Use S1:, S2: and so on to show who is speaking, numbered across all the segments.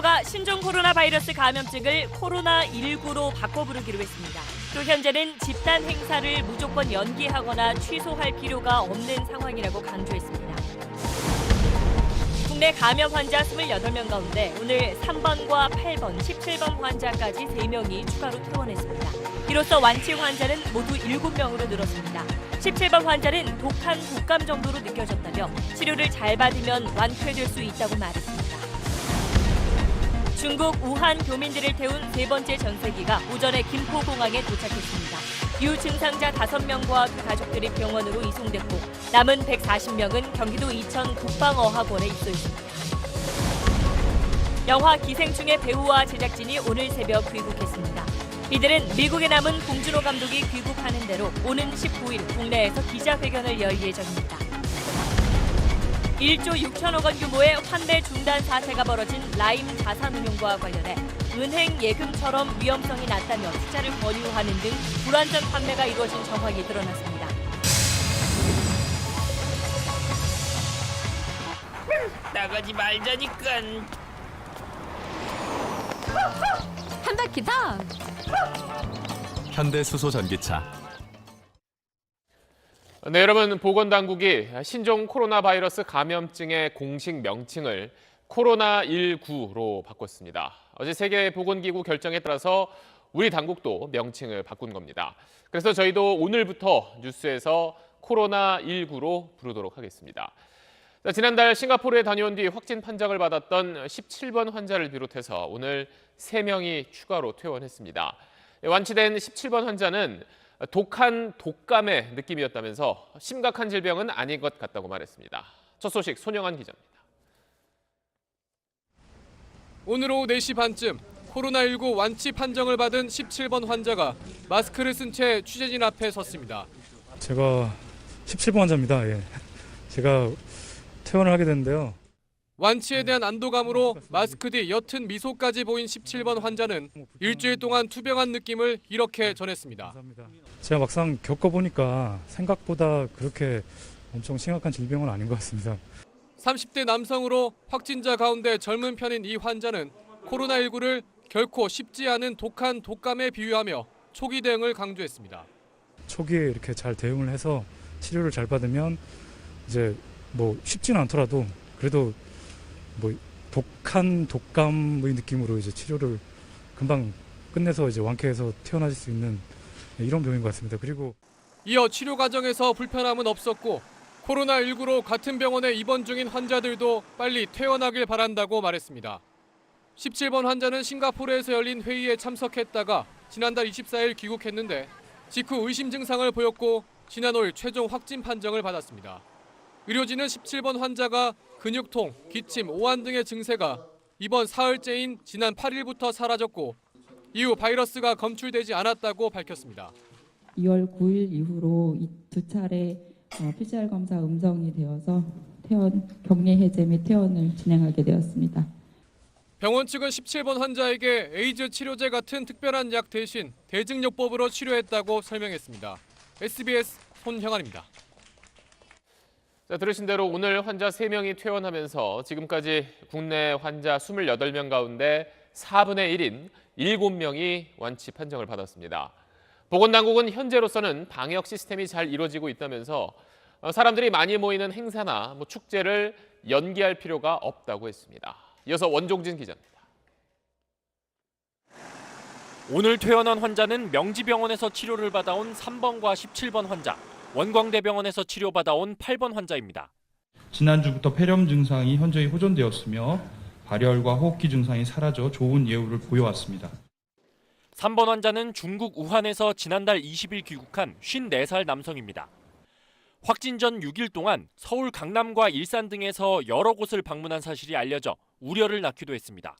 S1: 정부가 신종 코로나 바이러스 감염증을 코로나19로 바꿔 부르기로 했습니다. 또 현재는 집단 행사를 무조건 연기하거나 취소할 필요가 없는 상황이라고 강조했습니다. 국내 감염 환자 28명 가운데 오늘 3번과 8번, 17번 환자까지 3명이 추가로 퇴원했습니다. 이로써 완치 환자는 모두 7명으로 늘었습니다. 17번 환자는 독한 독감 정도로 느껴졌다며 치료를 잘 받으면 완쾌될 수 있다고 말했습니다. 중국 우한 교민들을 태운 세 번째 전세기가 오전에 김포공항에 도착했습니다. 유증상자 5명과 그 가족들이 병원으로 이송됐고 남은 140명은 경기도 이천 국방어학원에 입소 있습니다. 영화 기생충의 배우와 제작진이 오늘 새벽 귀국했습니다. 이들은 미국에 남은 봉준호 감독이 귀국하는 대로 오는 19일 국내에서 기자회견을 열 예정입니다. 1조 6천억 원 규모의 환대 중단 사태가 벌어진 라임 자산운용과 관련해 은행 예금처럼 위험성이 낮다며 투자를 권유하는 등 불완전 판매가 이루어진 정황이 드러났습니다.
S2: 나가지 말자니까.
S3: 한 바퀴 더!
S4: 현대수소전기차.
S5: 네, 여러분, 보건당국이 신종 코로나 바이러스 감염증의 공식 명칭을 코로나19로 바꿨습니다. 어제 세계보건기구 결정에 따라서 우리 당국도 명칭을 바꾼 겁니다. 그래서 저희도 오늘부터 뉴스에서 코로나19로 부르도록 하겠습니다. 지난달 싱가포르에 다녀온 뒤 확진 판정을 받았던 17번 환자를 비롯해서 오늘 3명이 추가로 퇴원했습니다. 완치된 17번 환자는 독한 독감의 느낌이었다면서 심각한 질병은 아닌 것 같다고 말했습니다. 첫 소식 손영환 기자입니다.
S6: 오늘 오후 4시 반쯤 코로나19 완치 판정을 받은 17번 환자가 마스크를 쓴 채 취재진 앞에 섰습니다.
S7: 제가 17번 환자입니다. 예. 제가 퇴원을 하게 됐는데요.
S6: 완치에 대한 안도감으로 마스크 뒤 옅은 미소까지 보인 17번 환자는 일주일 동안 투병한 느낌을 이렇게 전했습니다.
S7: 제가 막상 겪어보니까 생각보다 그렇게 엄청 심각한 질병은 아닌 것 같습니다.
S6: 30대 남성으로 확진자 가운데 젊은 편인 이 환자는 코로나19를 결코 쉽지 않은 독한 독감에 비유하며 초기 대응을 강조했습니다.
S7: 초기에 이렇게 잘 대응을 해서 치료를 잘 받으면 이제 뭐 쉽지는 않더라도 그래도 뭐 독한 독감의 느낌으로 이제 치료를 금방 끝내서 이제 완쾌해서 퇴원하실 수 있는 이런 병인 것 같습니다. 그리고
S6: 이어 치료 과정에서 불편함은 없었고 코로나19로 같은 병원에 입원 중인 환자들도 빨리 퇴원하길 바란다고 말했습니다. 17번 환자는 싱가포르에서 열린 회의에 참석했다가 지난달 24일 귀국했는데 직후 의심 증상을 보였고 지난 5일 최종 확진 판정을 받았습니다. 의료진은 17번 환자가 근육통, 기침, 오한 등의 증세가 이번 사흘째인 지난 8일부터 사라졌고 이후 바이러스가 검출되지 않았다고 밝혔습니다.
S8: 2월 9일 이후로 두 차례 PCR 검사 음성이 되어서 격리 해제 및 퇴원을 진행하게 되었습니다.
S6: 병원 측은 17번 환자에게 에이즈 치료제 같은 특별한 약 대신 대증요법으로 치료했다고 설명했습니다. SBS 손형환입니다.
S5: 들으신 대로 오늘 환자 3명이 퇴원하면서 지금까지 국내 환자 28명 가운데 4분의 1인 7명이 완치 판정을 받았습니다. 보건당국은 현재로서는 방역 시스템이 잘 이루어지고 있다면서 사람들이 많이 모이는 행사나 축제를 연기할 필요가 없다고 했습니다. 이어서 원종진 기자입니다.
S9: 오늘 퇴원한 환자는 명지병원에서 치료를 받아온 3번과 17번 환자, 원광대병원에서 치료받아온 8번 환자입니다.
S10: 지난주부터 폐렴 증상이 현저히 호전되었으며 발열과 호흡기 증상이 사라져 좋은 예후를 보여왔습니다.
S9: 3번 환자는 중국 우한에서 지난달 20일 귀국한 54살 남성입니다. 확진 전 6일 동안 서울 강남과 일산 등에서 여러 곳을 방문한 사실이 알려져 우려를 낳기도 했습니다.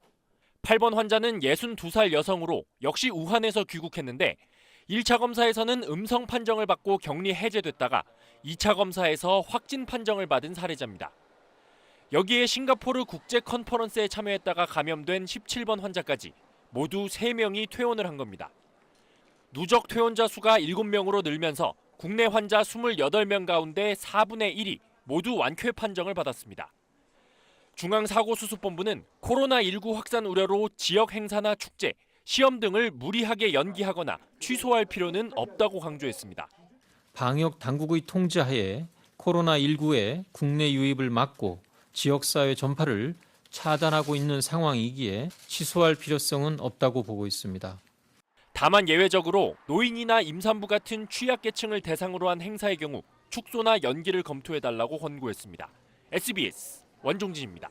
S9: 8번 환자는 62살 여성으로 역시 우한에서 귀국했는데 1차 검사에서는 음성 판정을 받고 격리 해제됐다가 2차 검사에서 확진 판정을 받은 사례자입니다. 여기에 싱가포르 국제 컨퍼런스에 참여했다가 감염된 17번 환자까지 모두 3명이 퇴원을 한 겁니다. 누적 퇴원자 수가 7명으로 늘면서 국내 환자 28명 가운데 4분의 1이 모두 완쾌 판정을 받았습니다. 중앙사고수습본부는 코로나19 확산 우려로 지역 행사나 축제, 시험 등을 무리하게 연기하거나 취소할 필요는 없다고 강조했습니다.
S4: 방역 당국의 통제하에 코로나19의 국내 유입을 막고 지역사회 전파를 차단하고 있는 상황이기에 취소할 필요성은 없다고 보고 있습니다.
S9: 다만 예외적으로 노인이나 임산부 같은 취약계층을 대상으로 한 행사의 경우 축소나 연기를 검토해달라고 권고했습니다. SBS 원종진입니다.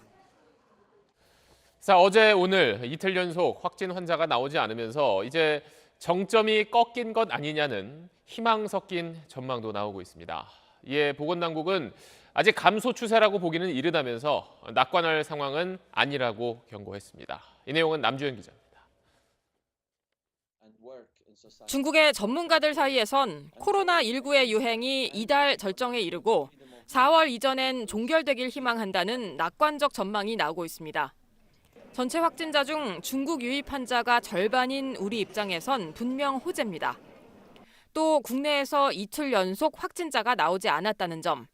S5: 자, 어제 오늘 이틀 연속 확진 환자가 나오지 않으면서 이제 정점이 꺾인 것 아니냐는 희망 섞인 전망도 나오고 있습니다. 이에 보건당국은 아직 감소 추세라고 보기는 이르다면서 낙관할 상황은 아니라고 경고했습니다. 이 내용은 남주현 기자입니다.
S11: 중국의 전문가들 사이에선 코로나19의 유행이 이달 절정에 이르고 4월 이전엔 종결되길 희망한다는 낙관적 전망이 나오고 있습니다. 전체 확진자 중 중국 유입 환자가 절반인 우리 입장에선 분명 호재입니다. 또 국내에서 이틀 연속 확진자가 나오지 않았다는 점,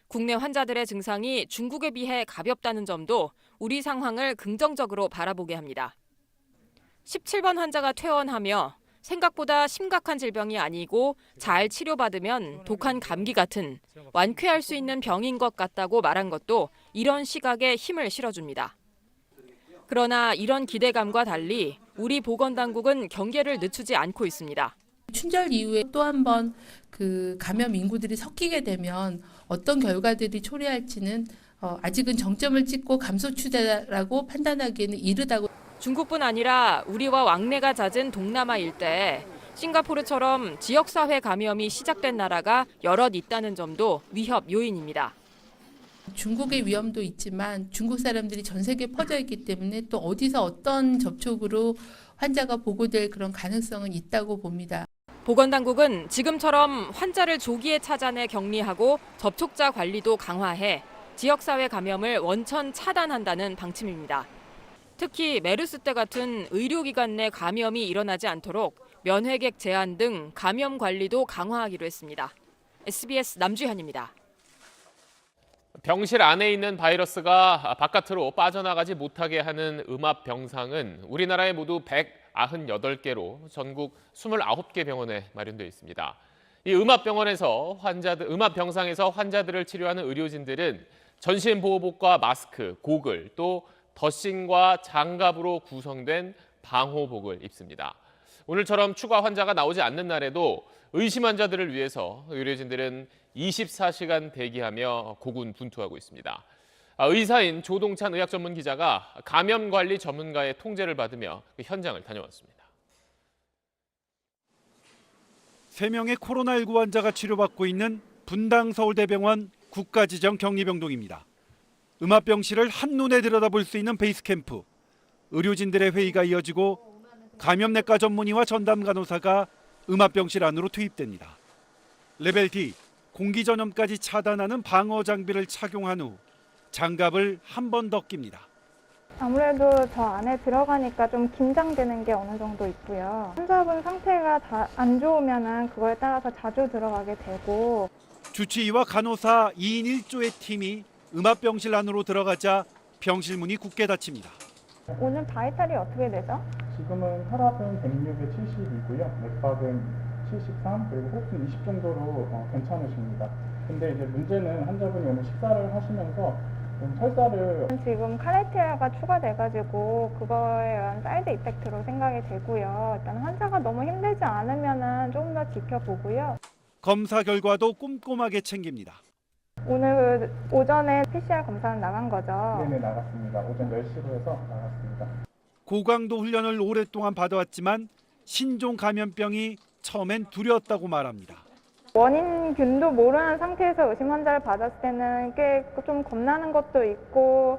S11: 국내 환자들의 증상이 중국에 비해 가볍다는 점도 우리 상황을 긍정적으로 바라보게 합니다. 17번 환자가 퇴원하며 생각보다 심각한 질병이 아니고 잘 치료받으면 독한 감기 같은 완쾌할 수 있는 병인 것 같다고 말한 것도 이런 시각에 힘을 실어줍니다. 그러나 이런 기대감과 달리 우리 보건당국은 경계를 늦추지 않고 있습니다.
S12: 춘절 이후에 또 한 번 그 감염 인구들이 섞이게 되면 어떤 결과들이 초래할지는 아직은 정점을 찍고 감소 추세라고 판단하기에는 이르다고.
S11: 중국뿐 아니라 우리와 왕래가 잦은 동남아 일대에 싱가포르처럼 지역사회 감염이 시작된 나라가 여럿 있다는 점도 위협 요인입니다.
S12: 중국의 위험도 있지만 중국 사람들이 전 세계에 퍼져 있기 때문에 또 어디서 어떤 접촉으로 환자가 보고될 그런 가능성은 있다고 봅니다.
S11: 보건당국은 지금처럼 환자를 조기에 찾아내 격리하고 접촉자 관리도 강화해 지역사회 감염을 원천 차단한다는 방침입니다. 특히 메르스 때 같은 의료기관 내 감염이 일어나지 않도록 면회객 제한 등 감염 관리도 강화하기로 했습니다. SBS 남주현입니다.
S5: 병실 안에 있는 바이러스가 바깥으로 빠져나가지 못하게 하는 음압병상은 우리나라에 모두 198개로 전국 29개 병원에 마련되어 있습니다. 이 음압병상에서 환자들을 치료하는 의료진들은 전신보호복과 마스크, 고글, 또 덧신과 장갑으로 구성된 방호복을 입습니다. 오늘처럼 추가 환자가 나오지 않는 날에도 의심 환자들을 위해서 의료진들은 24시간 대기하며 고군분투하고 있습니다. 의사인 조동찬 의학전문기자가 감염관리 전문가의 통제를 받으며 그 현장을 다녀왔습니다.
S13: 3명의 코로나19 환자가 치료받고 있는 분당 서울대병원 국가지정 격리병동입니다. 음압병실을 한눈에 들여다볼 수 있는 베이스캠프. 의료진들의 회의가 이어지고 감염내과 전문의와 전담 간호사가 음압병실 안으로 투입됩니다. 레벨 D, 공기 전염까지 차단하는 방어 장비를 착용한 후 장갑을 한 번 더 낍니다.
S14: 아무래도 저 안에 들어가니까 좀 긴장되는 게 어느 정도 있고요. 환자분 상태가 다 안 좋으면은 그거에 따라서 자주 들어가게 되고.
S13: 주치의와 간호사 2인 1조의 팀이 음압병실 안으로 들어가자 병실 문이 굳게 닫힙니다.
S14: 오늘 바이탈이 어떻게 되죠?
S15: 지금은 혈압은 106에 70이고요. 맥박은 73 그리고 호흡은 20 정도로 괜찮으십니다. 근데 이제 문제는 환자분이 오늘 식사를 하시면서 설사를
S14: 지금 카레티아가 추가돼가지고 그거에 의한 사이드 이펙트로 생각이 되고요. 일단 환자가 너무 힘들지 않으면은 조금 더 지켜보고요.
S13: 검사 결과도 꼼꼼하게 챙깁니다.
S14: 오늘 오전에 PCR 검사는 나간 거죠?
S15: 네네, 나갔습니다. 오전 10시로 해서 나갔습니다.
S13: 고강도 훈련을 오랫동안 받아왔지만 신종 감염병이 처음엔 두려웠다고 말합니다.
S14: 원인균도 모르는 상태에서 의심 환자를 받았을 때는 꽤 좀 겁나는 것도 있고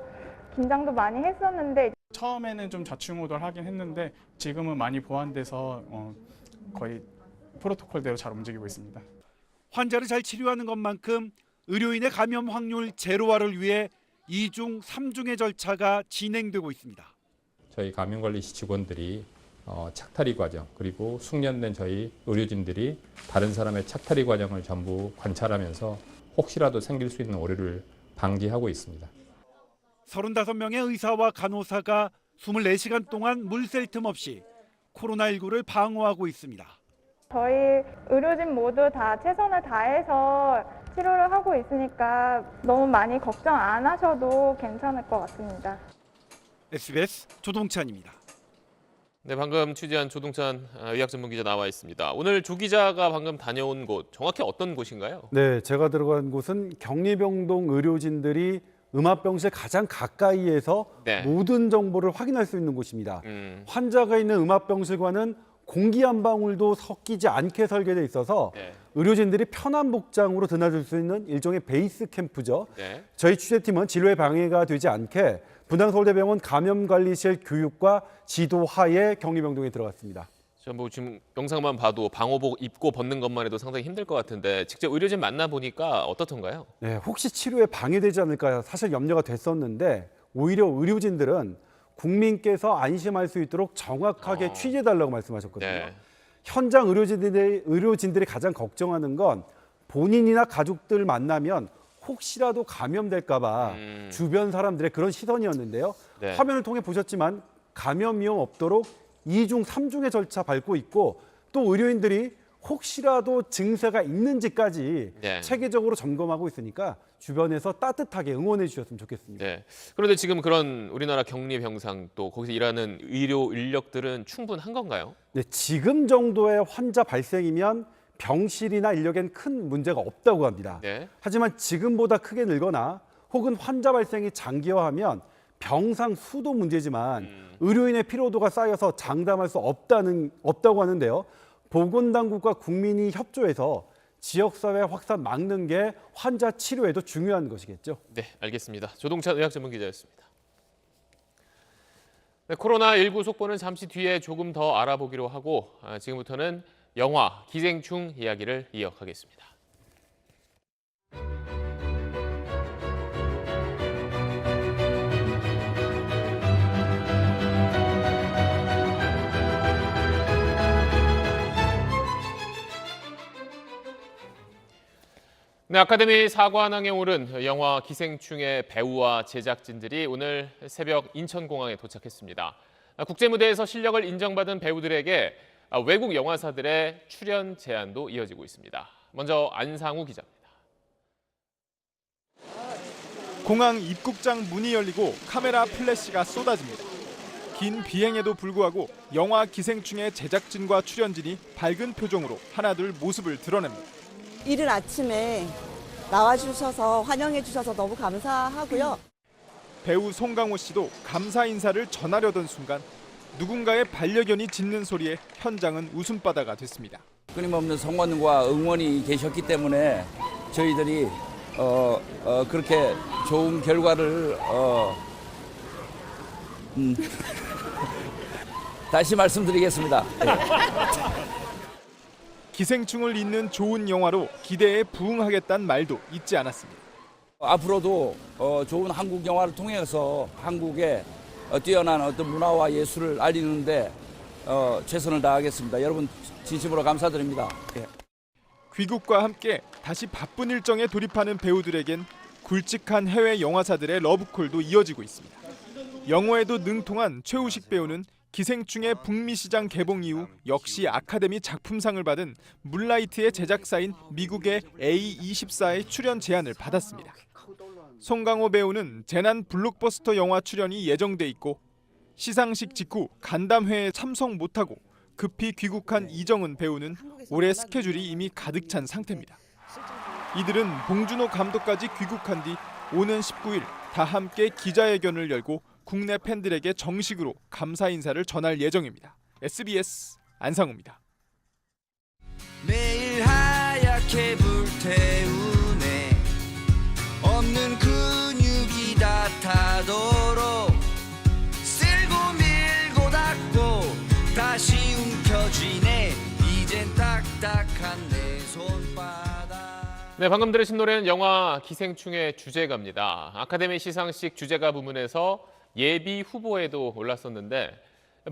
S14: 긴장도 많이 했었는데
S15: 처음에는 좀 좌충우돌하긴 했는데 지금은 많이 보완돼서 거의 프로토콜대로 잘 움직이고 있습니다.
S13: 환자를 잘 치료하는 것만큼 의료인의 감염 확률 제로화를 위해 2중, 3중의 절차가 진행되고 있습니다.
S16: 저희 감염관리시 직원들이 착탈이 과정 그리고 숙련된 저희 의료진들이 다른 사람의 착탈이 과정을 전부 관찰하면서 혹시라도 생길 수 있는 오류를 방지하고 있습니다.
S13: 35명의 의사와 간호사가 24시간 동안 물 셀 틈 없이 코로나19를 방어하고 있습니다.
S14: 저희 의료진 모두 다 최선을 다해서 치료를 하고 있으니까 너무 많이 걱정 안 하셔도 괜찮을 것 같습니다.
S13: SBS 조동찬입니다.
S5: 네, 방금 취재한 조동찬 의학 전문 기자 나와 있습니다. 오늘 조 기자가 방금 다녀온 곳, 정확히 어떤 곳인가요?
S13: 네, 제가 들어간 곳은 경리병동 의료진들이 음압병실 가장 가까이에서 모든 정보를 확인할 수 있는 곳입니다. 환자가 있는 음압병실과는 공기 한 방울도 섞이지 않게 설계되어 있어서 의료진들이 편한 복장으로 드나들 수 있는 일종의 베이스 캠프죠. 저희 취재팀은 진료에 방해가 되지 않게 분당서울대병원 감염관리실 교육과 지도 하에 격리병동에 들어갔습니다.
S5: 뭐 지금 영상만 봐도 방호복 입고 벗는 것만 해도 상당히 힘들 것 같은데 직접 의료진 만나보니까 어떻던가요?
S13: 네, 혹시 치료에 방해되지 않을까 사실 염려가 됐었는데 오히려 의료진들은 국민께서 안심할 수 있도록 정확하게 취재해달라고 말씀하셨거든요. 현장 의료진들이 가장 걱정하는 건 본인이나 가족들 만나면 혹시라도 감염될까 봐 주변 사람들의 그런 시선이었는데요. 화면을 통해 보셨지만 감염 위험 없도록 2중, 3중의 절차 밟고 있고 또 의료인들이 혹시라도 증세가 있는지까지 체계적으로 점검하고 있으니까 주변에서 따뜻하게 응원해 주셨으면 좋겠습니다.
S5: 그런데 지금 그런 우리나라 격리 병상 또 거기서 일하는 의료 인력들은 충분한 건가요?
S13: 네, 지금 정도의 환자 발생이면 병실이나 인력엔 큰 문제가 없다고 합니다. 하지만 지금보다 크게 늘거나 혹은 환자 발생이 장기화하면 병상 수도 문제지만 의료인의 피로도가 쌓여서 장담할 수 없다고 하는데요. 보건당국과 국민이 협조해서 지역사회 확산 막는 게 환자 치료에도 중요한 것이겠죠.
S5: 네, 알겠습니다. 조동찬 의학 전문 기자였습니다. 네, 코로나19 속보는 잠시 뒤에 조금 더 알아보기로 하고 지금부터는 영화 기생충 이야기를 이어가겠습니다. 네, 아카데미 사관왕에 오른 영화 기생충의 배우와 제작진들이 오늘 새벽 인천공항에 도착했습니다. 국제무대에서 실력을 인정받은 배우들에게 외국 영화사들의 출연 제안도 이어지고 있습니다. 먼저 안상우 기자입니다.
S17: 공항 입국장 문이 열리고 카메라 플래시가 쏟아집니다. 긴 비행에도 불구하고 영화 기생충의 제작진과 출연진이 밝은 표정으로 하나둘 모습을 드러냅니다.
S18: 이른 아침에 나와주셔서 환영해주셔서 너무 감사하고요.
S17: 배우 송강호 씨도 감사 인사를 전하려던 순간 누군가의 반려견이 짖는 소리에 현장은 웃음바다가 됐습니다.
S19: 끊임없는 성원과 응원이 계셨기 때문에 저희들이 그렇게 좋은 결과를 다시 말씀드리겠습니다.
S17: 기생충을 잇는 좋은 영화로 기대에 부응하겠다는 말도 잊지 않았습니다.
S19: 앞으로도 좋은 한국 영화를 통해서 한국의 뛰어난 어떤 문화와 예술을 알리는데 최선을 다하겠습니다. 여러분 진심으로 감사드립니다.
S17: 귀국과 함께 다시 바쁜 일정에 돌입하는 배우들에겐 굵직한 해외 영화사들의 러브콜도 이어지고 있습니다. 영어에도 능통한 최우식 배우는 기생충의 북미 시장 개봉 이후 역시 아카데미 작품상을 받은 문라이트의 제작사인 미국의 A24의 출연 제안을 받았습니다. 송강호 배우는 재난 블록버스터 영화 출연이 예정돼 있고 시상식 직후 간담회에 참석 못하고 급히 귀국한 이정은 배우는 올해 스케줄이 이미 가득 찬 상태입니다. 이들은 봉준호 감독까지 귀국한 뒤 오는 19일 다 함께 기자회견을 열고 국내 팬들에게 정식으로 감사 인사를 전할 예정입니다. SBS 안상우입니다.
S20: 매일 하얗게 불태우네 없는 근육이 다 타도록 쓸고 밀고 닦고 다시 움켜쥐네 이젠 딱딱한 내 손바닥.
S5: 네, 방금 들으신 노래는 영화 기생충의 주제가입니다. 아카데미 시상식 주제가 부문에서 예비 후보에도 올랐었는데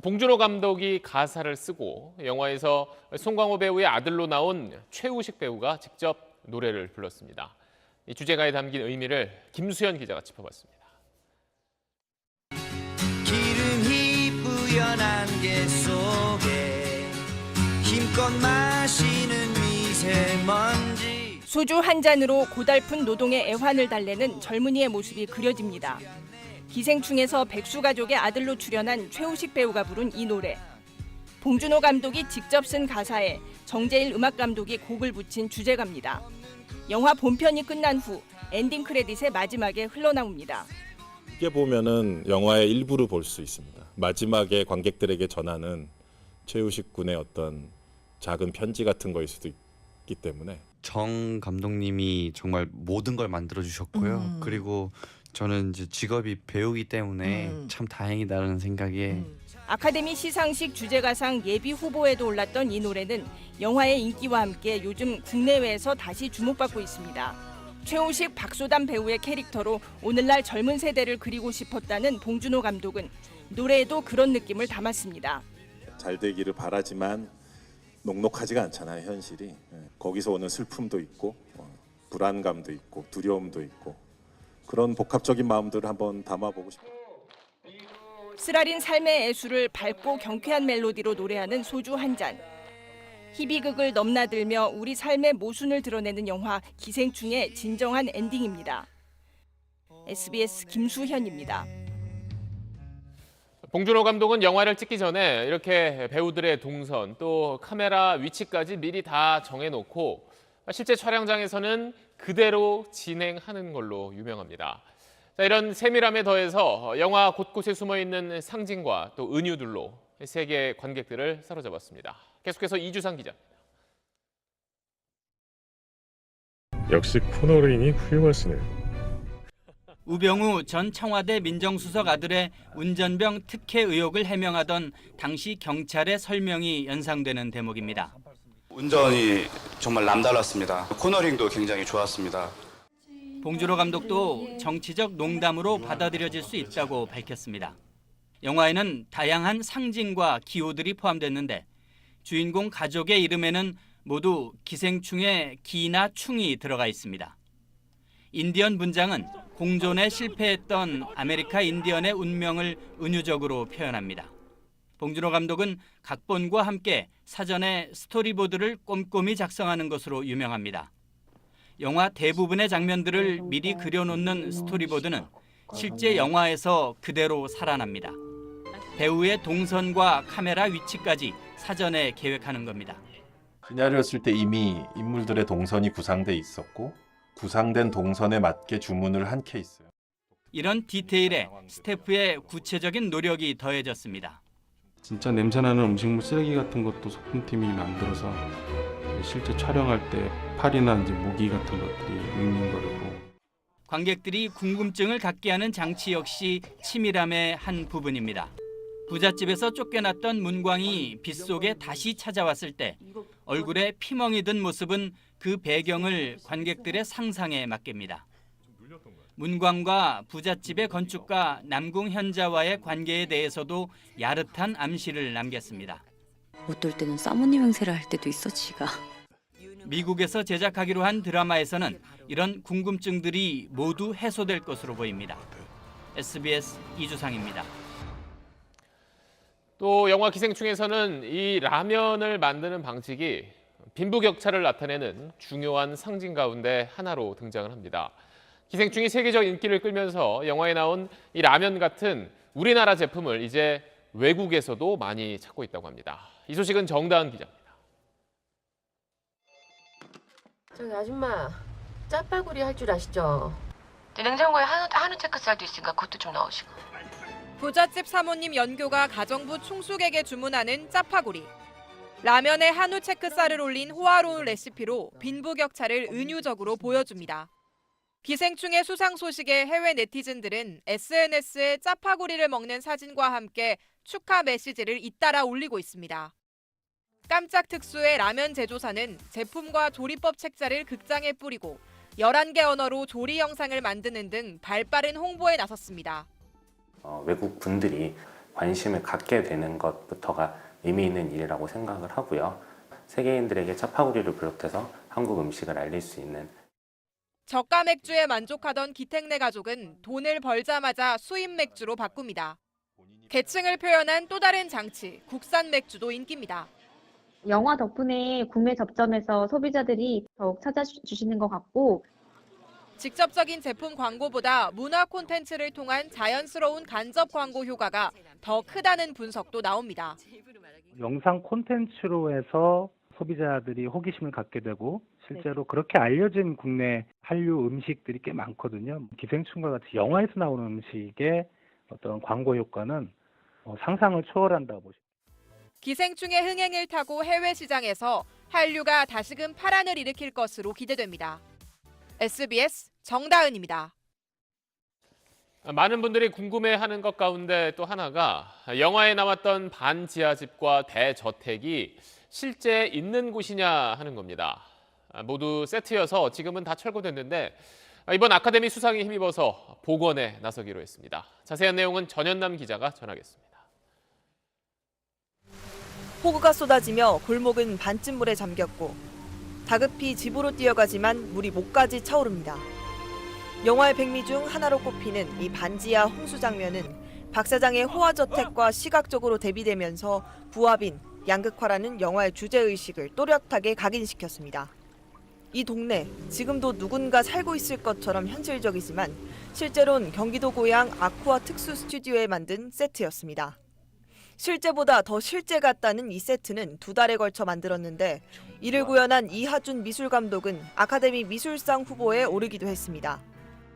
S5: 봉준호 감독이 가사를 쓰고 영화에서 송강호 배우의 아들로 나온 최우식 배우가 직접 노래를 불렀습니다. 이 주제가에 담긴 의미를 김수현 기자가 짚어봤습니다.
S20: 흐린 안개 속에 힘껏 마시는 미세먼지.
S1: 소주 한 잔으로 고달픈 노동의 애환을 달래는 젊은이의 모습이 그려집니다. 기생충에서 백수가족의 아들로 출연한 최우식 배우가 부른 이 노래. 봉준호 감독이 직접 쓴 가사에 정재일 음악 감독이 곡을 붙인 주제가입니다. 영화 본편이 끝난 후 엔딩 크레딧의 마지막에 흘러나옵니다.
S21: 이게 보면은 영화의 일부를 볼 수 있습니다. 마지막에 관객들에게 전하는 최우식 군의 어떤 작은 편지 같은 거일 수도 있기 때문에
S22: 정 감독님이 정말 모든 걸 만들어 주셨고요. 그리고 저는 이제 직업이 배우기 때문에 참 다행이다라는 생각에
S1: 아카데미 시상식 주제가상 예비 후보에도 올랐던 이 노래는 영화의 인기와 함께 요즘 국내외에서 다시 주목받고 있습니다. 최우식, 박소담 배우의 캐릭터로 오늘날 젊은 세대를 그리고 싶었다는 봉준호 감독은 노래에도 그런 느낌을 담았습니다.
S21: 잘 되기를 바라지만 녹록하지가 않잖아요, 현실이. 거기서 오는 슬픔도 있고 불안감도 있고 두려움도 있고 그런 복합적인 마음들을 한번 담아보고 싶어요.
S1: 쓰라린 삶의 애수를 밝고 경쾌한 멜로디로 노래하는 소주 한 잔. 희비극을 넘나들며 우리 삶의 모순을 드러내는 영화 기생충의 진정한 엔딩입니다. SBS 김수현입니다.
S5: 봉준호 감독은 영화를 찍기 전에 이렇게 배우들의 동선 또 카메라 위치까지 미리 다 정해놓고 실제 촬영장에서는 그대로 진행하는 걸로 유명합니다. 자, 이런 세밀함에 더해서 영화 곳곳에 숨어있는 상징과 또 은유들로 세계 관객들을 사로잡았습니다. 계속해서 이주상 기자입니다.
S23: 역시 코너링이 훌륭하시네요.
S24: 우병우 전 청와대 민정수석 아들의 운전병 특혜 의혹을 해명하던 당시 경찰의 설명이 연상되는 대목입니다.
S25: 운전이 정말 남달랐습니다. 코너링도 굉장히 좋았습니다.
S24: 봉준호 감독도 정치적 농담으로 받아들여질 수 있다고 밝혔습니다. 영화에는 다양한 상징과 기호들이 포함됐는데 주인공 가족의 이름에는 모두 기생충의 기나 충이 들어가 있습니다. 인디언 분장은 공존에 실패했던 아메리카 인디언의 운명을 은유적으로 표현합니다. 봉준호 감독은 각본과 함께 사전에 스토리보드를 꼼꼼히 작성하는 것으로 유명합니다. 영화 대부분의 장면들을 미리 그려놓는 스토리보드는 실제 영화에서 그대로 살아납니다. 배우의 동선과 카메라 위치까지 사전에 계획하는 겁니다.
S26: 시나리오 쓸 때 이미 인물들의 동선이 구상돼 있었고 구상된 동선에 맞게 주문을 한 케이스예요.
S24: 이런 디테일에 스태프의 구체적인 노력이 더해졌습니다.
S10: 진짜 냄새나는 음식물 쓰레기 같은 것도 소품팀이 만들어서 실제 촬영할 때 팔이나 이제 모기 같은 것들이 윙윙거리고.
S24: 관객들이 궁금증을 갖게 하는 장치 역시 치밀함의 한 부분입니다. 부잣집에서 쫓겨났던 문광이 빗속에 다시 찾아왔을 때 얼굴에 피멍이 든 모습은 그 배경을 관객들의 상상에 맡깁니다. 문광과 부잣집의 건축가 남궁 현자와의 관계에 대해서도 야릇한 암시를 남겼습니다.
S3: 어떨 때는 사모님 행세를 할 때도 있어, 지가.
S24: 미국에서 제작하기로 한 드라마에서는 이런 궁금증들이 모두 해소될 것으로 보입니다. SBS 이주상입니다.
S5: 또 영화 기생충에서는 이 라면을 만드는 방식이 빈부격차를 나타내는 중요한 상징 가운데 하나로 등장을 합니다. 기생충이 세계적 인기를 끌면서 영화에 나온 이 라면 같은 우리나라 제품을 이제 외국에서도 많이 찾고 있다고 합니다. 이 소식은 정다은 기자입니다.
S27: 저기 아줌마, 짜파구리 할 줄 아시죠? 냉장고에 한우 체크살도 있으니까 그것도 좀 넣으시고.
S11: 부잣집 사모님 연교가 가정부 충숙에게 주문하는 짜파구리. 라면에 한우 체크살을 올린 호화로운 레시피로 빈부격차를 은유적으로 보여줍니다. 기생충의 수상 소식에 해외 네티즌들은 SNS에 짜파구리를 먹는 사진과 함께 축하 메시지를 잇따라 올리고 있습니다. 깜짝 특수의 라면 제조사는 제품과 조리법 책자를 극장에 뿌리고 11개 언어로 조리 영상을 만드는 등 발빠른 홍보에 나섰습니다.
S28: 외국 분들이 관심을 갖게 되는 것부터가 의미 있는 일이라고 생각을 하고요. 세계인들에게 짜파구리를 비롯해서 한국 음식을 알릴 수 있는
S11: 저가 맥주에 만족하던 기택네 가족은 돈을 벌자마자 수입 맥주로 바꿉니다. 계층을 표현한 또 다른 장치, 국산 맥주도 인기입니다.
S2: 영화 덕분에 국내 접점에서 소비자들이 더욱 찾아주시는 것 같고
S11: 직접적인 제품 광고보다 문화 콘텐츠를 통한 자연스러운 간접 광고 효과가 더 크다는 분석도 나옵니다.
S4: 영상 콘텐츠로 해서 소비자들이 호기심을 갖게 되고 실제로 그렇게 알려진 국내 한류 음식들이 꽤 많거든요. 기생충과 같이 영화에서 나오는 음식의 어떤 광고 효과는 상상을 초월한다고 보십니다.
S11: 기생충의 흥행을 타고 해외 시장에서 한류가 다시금 파란을 일으킬 것으로 기대됩니다. SBS 정다은입니다.
S5: 많은 분들이 궁금해하는 것 가운데 또 하나가 영화에 나왔던 반지하집과 대저택이 실제 있는 곳이냐 하는 겁니다. 모두 세트여서 지금은 다 철거됐는데 이번 아카데미 수상에 힘입어서 복원에 나서기로 했습니다. 자세한 내용은 전현남 기자가 전하겠습니다.
S6: 폭우가 쏟아지며 골목은 반쯤 물에 잠겼고 다급히 집으로 뛰어가지만 물이 목까지 차오릅니다. 영화의 백미 중 하나로 꼽히는 이 반지하 홍수 장면은 박 사장의 호화저택과 시각적으로 대비되면서 부합인 양극화라는 영화의 주제의식을 또렷하게 각인시켰습니다. 이 동네, 지금도 누군가 살고 있을 것처럼 현실적이지만 실제로는 경기도 고향 아쿠아 특수 스튜디오에 만든 세트였습니다. 실제보다 더 실제 같다는 이 세트는 2달에 걸쳐 만들었는데 이를 구현한 이하준 미술감독은 아카데미 미술상 후보에 오르기도 했습니다.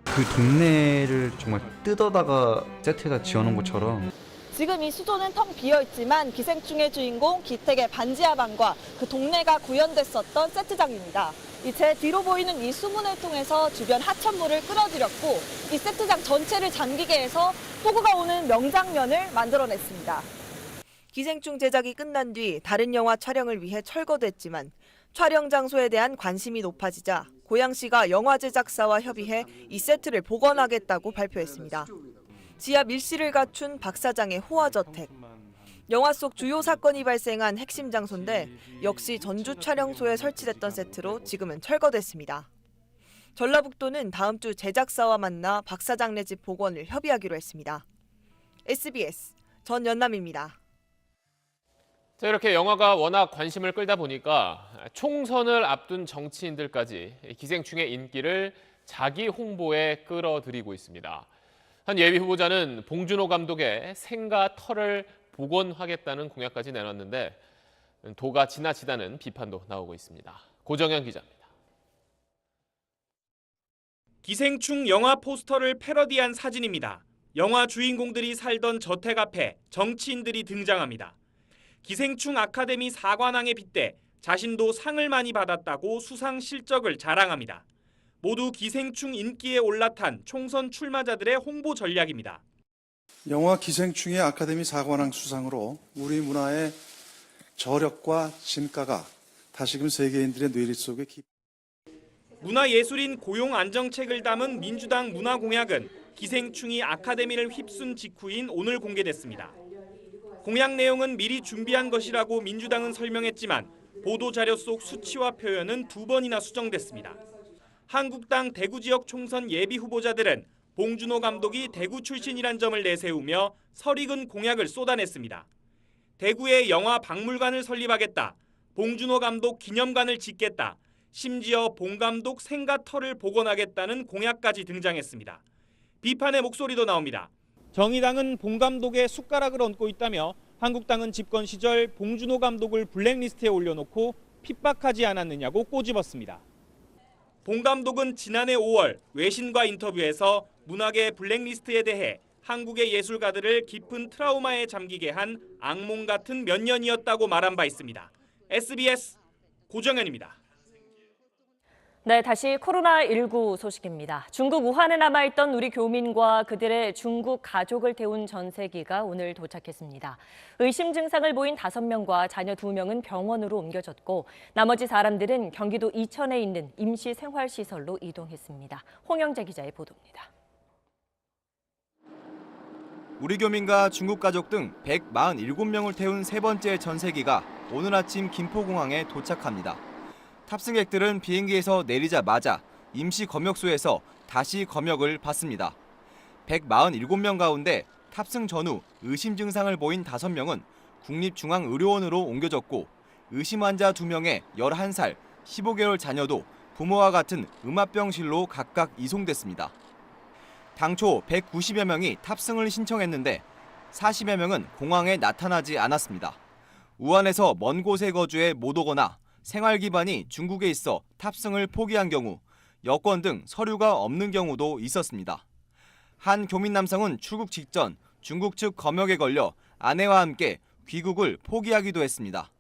S22: 그 동네를 정말 뜯어다가 세트에다 지어놓은 것처럼
S18: 지금 이 수조는 텅 비어있지만 기생충의 주인공 기택의 반지하방과 그 동네가 구현됐었던 세트장입니다. 제 뒤로 보이는 이 수문을 통해서 주변 하천물을 끌어들였고 이 세트장 전체를 잠기게 해서 폭우가 오는 명장면을 만들어냈습니다.
S6: 기생충 제작이 끝난 뒤 다른 영화 촬영을 위해 철거됐지만 촬영 장소에 대한 관심이 높아지자 고양시가 영화 제작사와 협의해 이 세트를 복원하겠다고 발표했습니다. 지하 밀실을 갖춘 박 사장의 호화저택. 영화 속 주요 사건이 발생한 핵심 장소인데 역시 전주 촬영소에 설치됐던 세트로 지금은 철거됐습니다. 전라북도는 다음 주 제작사와 만나 박 사장네 집 복원을 협의하기로 했습니다. SBS 전연남입니다.
S5: 자, 이렇게 영화가 워낙 관심을 끌다 보니까 총선을 앞둔 정치인들까지 기생충의 인기를 자기 홍보에 끌어들이고 있습니다. 한 예비 후보자는 봉준호 감독의 생과 털을 복원하겠다는 공약까지 내놨는데 도가 지나치다는 비판도 나오고 있습니다. 고정현 기자입니다.
S7: 기생충 영화 포스터를 패러디한 사진입니다. 영화 주인공들이 살던 저택 앞에 정치인들이 등장합니다. 기생충 아카데미 4관왕에 빗대 자신도 상을 많이 받았다고 수상 실적을 자랑합니다. 모두 기생충 인기에 올라탄 총선 출마자들의 홍보 전략입니다.
S8: 영화 기생충의 아카데미 4관왕 수상으로 우리 문화의 저력과 진가가 다시금 세계인들의 뇌리 속에
S7: 문화예술인 고용 안정책을 담은 민주당 문화공약은 기생충이 아카데미를 휩쓴 직후인 오늘 공개됐습니다. 공약 내용은 미리 준비한 것이라고 민주당은 설명했지만 보도자료 속 수치와 표현은 2번이나 수정됐습니다. 한국당 대구 지역 총선 예비 후보자들은 봉준호 감독이 대구 출신이란 점을 내세우며 설익은 공약을 쏟아냈습니다. 대구에 영화 박물관을 설립하겠다, 봉준호 감독 기념관을 짓겠다, 심지어 봉 감독 생과 털을 복원하겠다는 공약까지 등장했습니다. 비판의 목소리도 나옵니다. 정의당은 봉 감독의 숟가락을 얹고 있다며 한국당은 집권 시절 봉준호 감독을 블랙리스트에 올려놓고 핍박하지 않았느냐고 꼬집었습니다. 봉 감독은 지난해 5월 외신과 인터뷰에서 문학의 블랙리스트에 대해 한국의 예술가들을 깊은 트라우마에 잠기게 한 악몽 같은 몇 년이었다고 말한 바 있습니다. SBS 고정현입니다.
S1: 네, 다시 코로나19 소식입니다. 중국 우한에 남아있던 우리 교민과 그들의 중국 가족을 태운 전세기가 오늘 도착했습니다. 의심 증상을 보인 5명과 자녀 2명은 병원으로 옮겨졌고 나머지 사람들은 경기도 이천에 있는 임시생활시설로 이동했습니다. 홍영재 기자의 보도입니다.
S9: 우리 교민과 중국 가족 등 147명을 태운 세 번째 전세기가 오늘 아침 김포공항에 도착합니다. 탑승객들은 비행기에서 내리자마자 임시 검역소에서 다시 검역을 받습니다. 147명 가운데 탑승 전후 의심 증상을 보인 5명은 국립중앙의료원으로 옮겨졌고 의심 환자 2명의 11살, 15개월 자녀도 부모와 같은 음압병실로 각각 이송됐습니다. 당초 190여 명이 탑승을 신청했는데 40여 명은 공항에 나타나지 않았습니다. 우한에서 먼 곳에 거주해 못 오거나 생활 기반이 중국에 있어 탑승을 포기한 경우 여권 등 서류가 없는 경우도 있었습니다. 한 교민 남성은 출국 직전 중국 측 검역에 걸려 아내와 함께 귀국을 포기하기도 했습니다.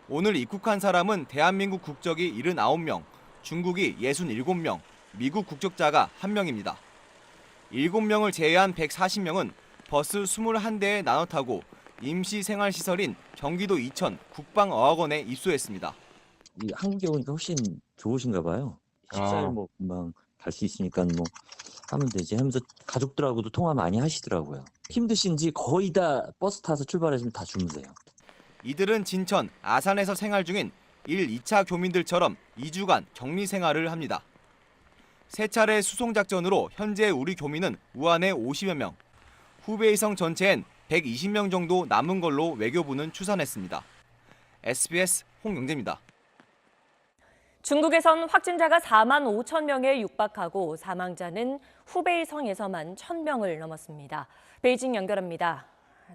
S9: 오늘 입국한 사람은 대한민국 국적이 79명, 중국이 67명, 미국 국적자가 1명입니다. 7명을 제외한 140명은 버스 21대에 나눠 타고 임시생활시설인 경기도 이천 국방어학원에 입소했습니다.
S12: 한국에 오니까 훨씬 좋으신가 봐요. 14일 뭐 금방 갈 수 있으니까 뭐 하면 되지 하면서 가족들하고도 통화 많이 하시더라고요. 힘드신지 거의 다 버스 타서 출발하시면 다 주무세요.
S9: 이들은 진천, 아산에서 생활 중인 1, 2차 교민들처럼 2주간 격리 생활을 합니다. 3차례 수송작전으로 현재 우리 교민은 우한에 50여 명, 후베이성 전체엔 120명 정도 남은 걸로 외교부는 추산했습니다. SBS 홍영재입니다.
S1: 중국에선 확진자가 4만 5천 명에 육박하고 사망자는 후베이성에서만 1,000명을 넘었습니다. 베이징 연결합니다.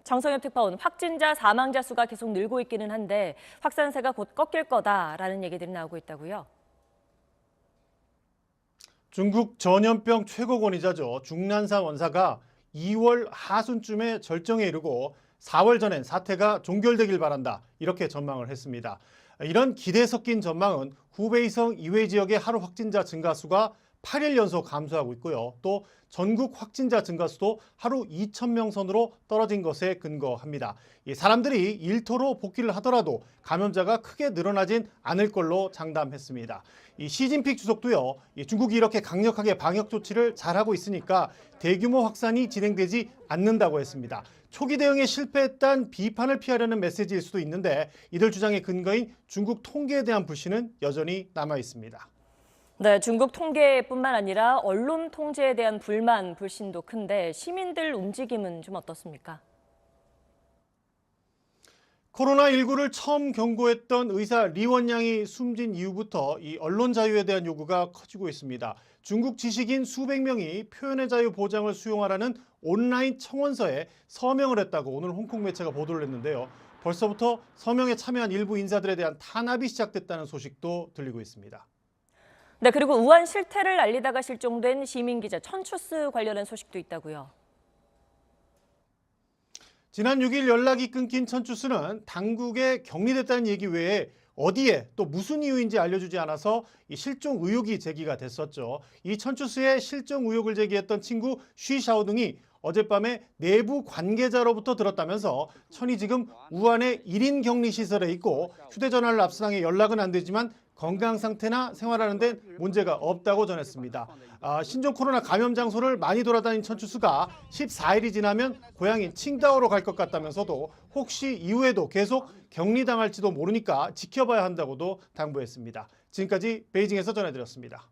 S1: 정성엽 특파원, 확진자, 사망자 수가 계속 늘고 있기는 한데 확산세가 곧 꺾일 거다라는 얘기들이 나오고 있다고요?
S13: 중국 전염병 최고 권위자죠. 중난사 원사가 2월 하순쯤에 절정에 이르고 4월 전엔 사태가 종결되길 바란다. 이렇게 전망을 했습니다. 이런 기대 섞인 전망은 후베이성 이외 지역의 하루 확진자 증가 수가 8일 연속 감소하고 있고요. 또 전국 확진자 증가 수도 하루 2,000명 선으로 떨어진 것에 근거합니다. 이 사람들이 일터로 복귀를 하더라도 감염자가 크게 늘어나진 않을 걸로 장담했습니다. 이 시진핑 주석도요, 중국이 이렇게 강력하게 방역 조치를 잘하고 있으니까 대규모 확산이 진행되지 않는다고 했습니다. 초기 대응에 실패했다는 비판을 피하려는 메시지일 수도 있는데 이들 주장의 근거인 중국 통계에 대한 불신은 여전히 남아 있습니다.
S1: 네, 중국 통계뿐만 아니라 언론 통제에 대한 불만, 불신도 큰데 시민들 움직임은 좀 어떻습니까?
S13: 코로나19를 처음 경고했던 의사 리원양이 숨진 이후부터 이 언론 자유에 대한 요구가 커지고 있습니다. 중국 지식인 수백 명이 표현의 자유 보장을 수용하라는 온라인 청원서에 서명을 했다고 오늘 홍콩 매체가 보도를 했는데요. 벌써부터 서명에 참여한 일부 인사들에 대한 탄압이 시작됐다는 소식도 들리고 있습니다.
S1: 네, 그리고 우한 실태를 알리다가 실종된 시민기자 천추스 관련한 소식도 있다고요.
S13: 지난 6일 연락이 끊긴 천추스는 당국에 격리됐다는 얘기 외에 어디에 또 무슨 이유인지 알려주지 않아서 이 실종 의혹이 제기가 됐었죠. 이 천추스의 실종 의혹을 제기했던 친구 쉬샤오 등이 어젯밤에 내부 관계자로부터 들었다면서 천이 지금 우한의 1인 격리 시설에 있고 휴대전화를 압수당해 연락은 안 되지만 건강 상태나 생활하는 데 문제가 없다고 전했습니다. 신종 코로나 감염 장소를 많이 돌아다닌 천추스가 14일이 지나면 고향인 칭다오로 갈 것 같다면서도 혹시 이후에도 계속 격리당할지도 모르니까 지켜봐야 한다고도 당부했습니다. 지금까지 베이징에서 전해드렸습니다.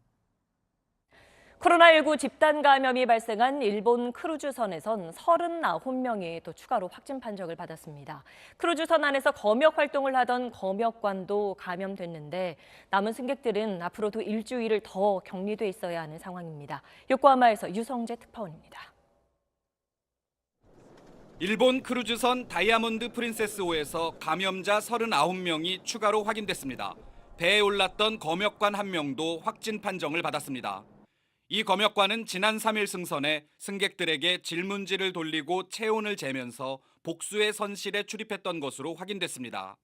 S1: 코로나19 집단 감염이 발생한 일본 크루즈선에선 39명이 또 추가로 확진 판정을 받았습니다. 크루즈선 안에서 검역 활동을 하던 검역관도 감염됐는데 남은 승객들은 앞으로도 일주일을 더 격리돼 있어야 하는 상황입니다. 요코하마에서 유성재 특파원입니다.
S14: 일본 크루즈선 다이아몬드 프린세스호에서 감염자 39명이 추가로 확인됐습니다. 배에 올랐던 검역관 1명도 확진 판정을 받았습니다. 이 검역관은 지난 3일 승선에 승객들에게 질문지를 돌리고 체온을 재면서 복수의 선실에 출입했던 것으로 확인됐습니다.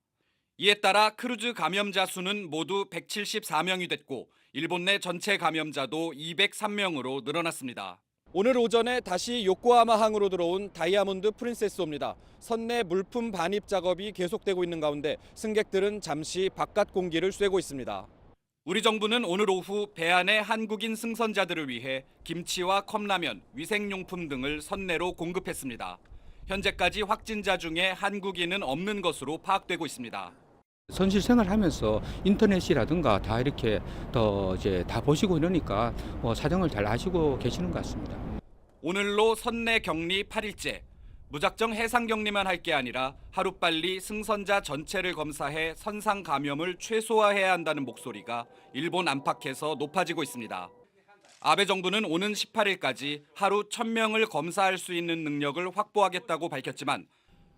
S14: 이에 따라 크루즈 감염자 수는 모두 174명이 됐고 일본 내 전체 감염자도 203명으로 늘어났습니다. 오늘 오전에 다시 요코하마항으로 들어온 다이아몬드 프린세스호입니다. 선내 물품 반입 작업이 계속되고 있는 가운데 승객들은 잠시 바깥 공기를 쐬고 있습니다. 우리 정부는 오늘 오후 배 안의 한국인 승선자들을 위해 김치와 컵라면, 위생용품 등을 선내로 공급했습니다. 현재까지 확진자 중에 한국인은 없는 것으로 파악되고 있습니다.
S15: 선실 생활하면서 인터넷이라든가 다 이렇게 다 보시고 이러니까 사정을 잘 아시고 계시는 것 같습니다.
S14: 오늘로 선내 격리 8일째, 무작정 해상 격리만 할 게 아니라 하루빨리 승선자 전체를 검사해 선상 감염을 최소화해야 한다는 목소리가 일본 안팎에서 높아지고 있습니다. 아베 정부는 오는 18일까지 하루 1000명을 검사할 수 있는 능력을 확보하겠다고 밝혔지만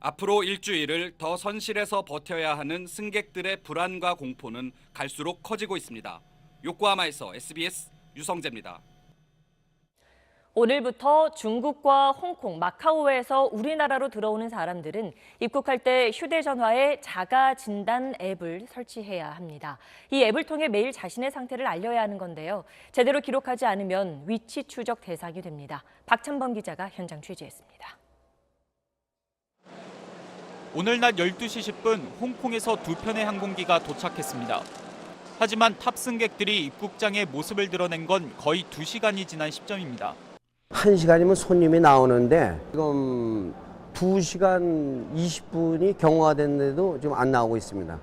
S14: 앞으로 일주일을 더 선실해서 버텨야 하는 승객들의 불안과 공포는 갈수록 커지고 있습니다. 요코하마에서 SBS 유성재입니다.
S1: 오늘부터 중국과 홍콩, 마카오에서 우리나라로 들어오는 사람들은 입국할 때 휴대전화에 자가진단 앱을 설치해야 합니다. 이 앱을 통해 매일 자신의 상태를 알려야 하는 건데요. 제대로 기록하지 않으면 위치 추적 대상이 됩니다. 박찬범 기자가 현장 취재했습니다.
S16: 오늘 낮 12시 10분 홍콩에서 2편의 항공기가 도착했습니다. 하지만 탑승객들이 입국장에 모습을 드러낸 건 거의 2시간이 지난 시점입니다.
S17: 1시간이면 손님이 나오는데 지금 2시간 20분이 경과됐는데도 지금 안 나오고 있습니다.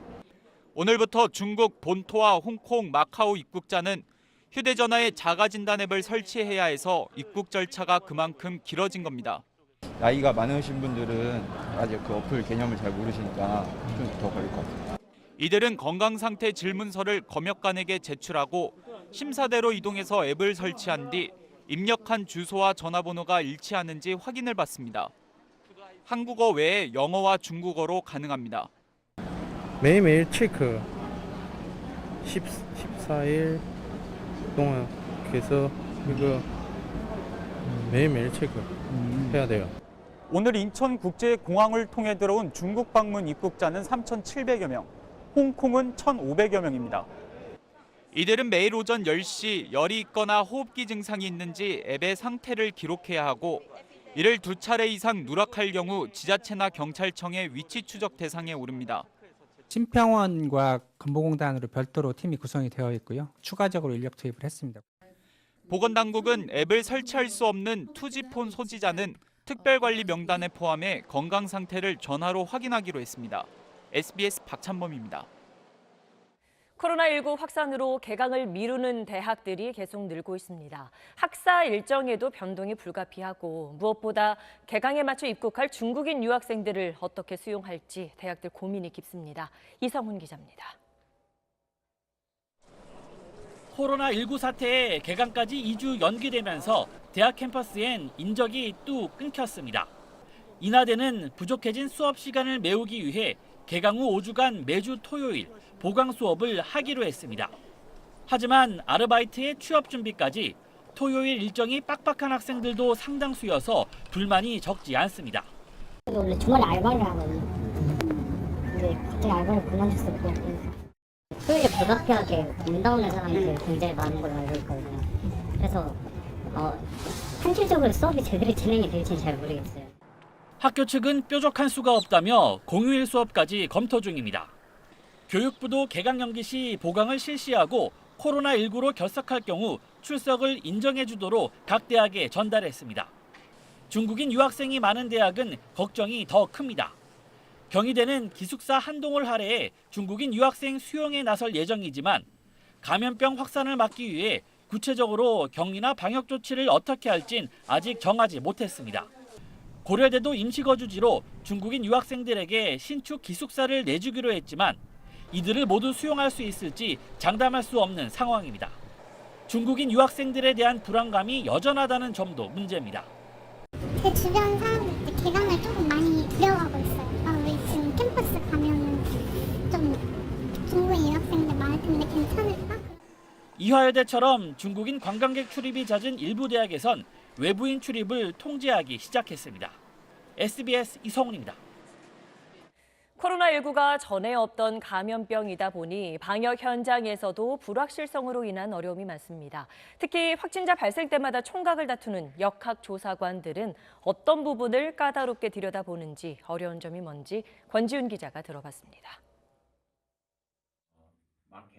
S16: 오늘부터 중국 본토와 홍콩, 마카오 입국자는 휴대전화에 자가진단 앱을 설치해야 해서 입국 절차가 그만큼 길어진 겁니다.
S19: 나이가 많으신 분들은 아직 그 어플 개념을 잘 모르시니까 좀 더 걸릴 것 같아요.
S16: 이들은 건강상태 질문서를 검역관에게 제출하고 심사대로 이동해서 앱을 설치한 뒤 입력한 주소와 전화번호가 일치하는지 확인을 받습니다. 한국어 외에 영어와 중국어로 가능합니다.
S20: 매일매일 체크 14일 동안 그래서 이거 매일매일 체크해야 돼요.
S16: 오늘 인천국제공항을 통해 들어온 중국 방문 입국자는 3,700여 명, 홍콩은 1,500여 명입니다. 이들은 매일 오전 10시 열이 있거나 호흡기 증상이 있는지 앱의 상태를 기록해야 하고 이를 2차례 이상 누락할 경우 지자체나 경찰청의 위치 추적 대상에 오릅니다.
S21: 심평원과 건보공단으로 별도로 팀이 구성이 되어 있고요. 추가적으로 인력 투입을 했습니다.
S16: 보건당국은 앱을 설치할 수 없는 투지폰 소지자는 특별관리 명단에 포함해 건강 상태를 전화로 확인하기로 했습니다. SBS 박찬범입니다.
S1: 코로나19 확산으로 개강을 미루는 대학들이 계속 늘고 있습니다. 학사 일정에도 변동이 불가피하고 무엇보다 개강에 맞춰 입국할 중국인 유학생들을 어떻게 수용할지 대학들 고민이 깊습니다. 이성훈 기자입니다.
S24: 코로나19 사태에 개강까지 2주 연기되면서 대학 캠퍼스엔 인적이 뚝 끊겼습니다. 인하대는 부족해진 수업 시간을 메우기 위해 개강 후 5주간 매주 토요일 보강 수업을 하기로 했습니다. 하지만 아르바이트의 취업 준비까지 토요일 일정이 빡빡한 학생들도 상당수여서 불만이 적지 않습니다.
S23: 원래 주말에 알바를 하거든요. 근데 갑자기 알바를 그만뒀을 거 토요일에 불가피하게 문다운의 사람이 굉장히 많은 걸로 알고 있거든요. 그래서 현실적으로 수업이 제대로 진행이 될지는 잘 모르겠어요.
S24: 학교 측은 뾰족한 수가 없다며 공휴일 수업까지 검토 중입니다. 교육부도 개강 연기 시 보강을 실시하고 코로나19로 결석할 경우 출석을 인정해 주도록 각 대학에 전달했습니다. 중국인 유학생이 많은 대학은 걱정이 더 큽니다. 경희대는 기숙사 한동을 할애해 중국인 유학생 수용에 나설 예정이지만 감염병 확산을 막기 위해 구체적으로 격리나 방역 조치를 어떻게 할진 아직 정하지 못했습니다. 고려대도 임시거주지로 중국인 유학생들에게 신축 기숙사를 내주기로 했지만 이들을 모두 수용할 수 있을지 장담할 수 없는 상황입니다. 중국인 유학생들에 대한 불안감이 여전하다는 점도 문제입니다.
S25: 제 주변 사람들 개강을 조금 많이 두려워하고 있어요. 우리 지금 캠퍼스 가면 좀 중국인 유학생들 많을 텐데 괜찮을까?
S24: 이화여대처럼 중국인 관광객 출입이 잦은 일부 대학에선 외부인 출입을 통제하기 시작했습니다. SBS 이성훈입니다.
S1: 코로나19가 전에 없던 감염병이다 보니 방역 현장에서도 불확실성으로 인한 어려움이 많습니다. 특히 확진자 발생 때마다 총각을 다투는 역학조사관들은 어떤 부분을 까다롭게 들여다보는지 어려운 점이 뭔지 권지훈 기자가 들어봤습니다.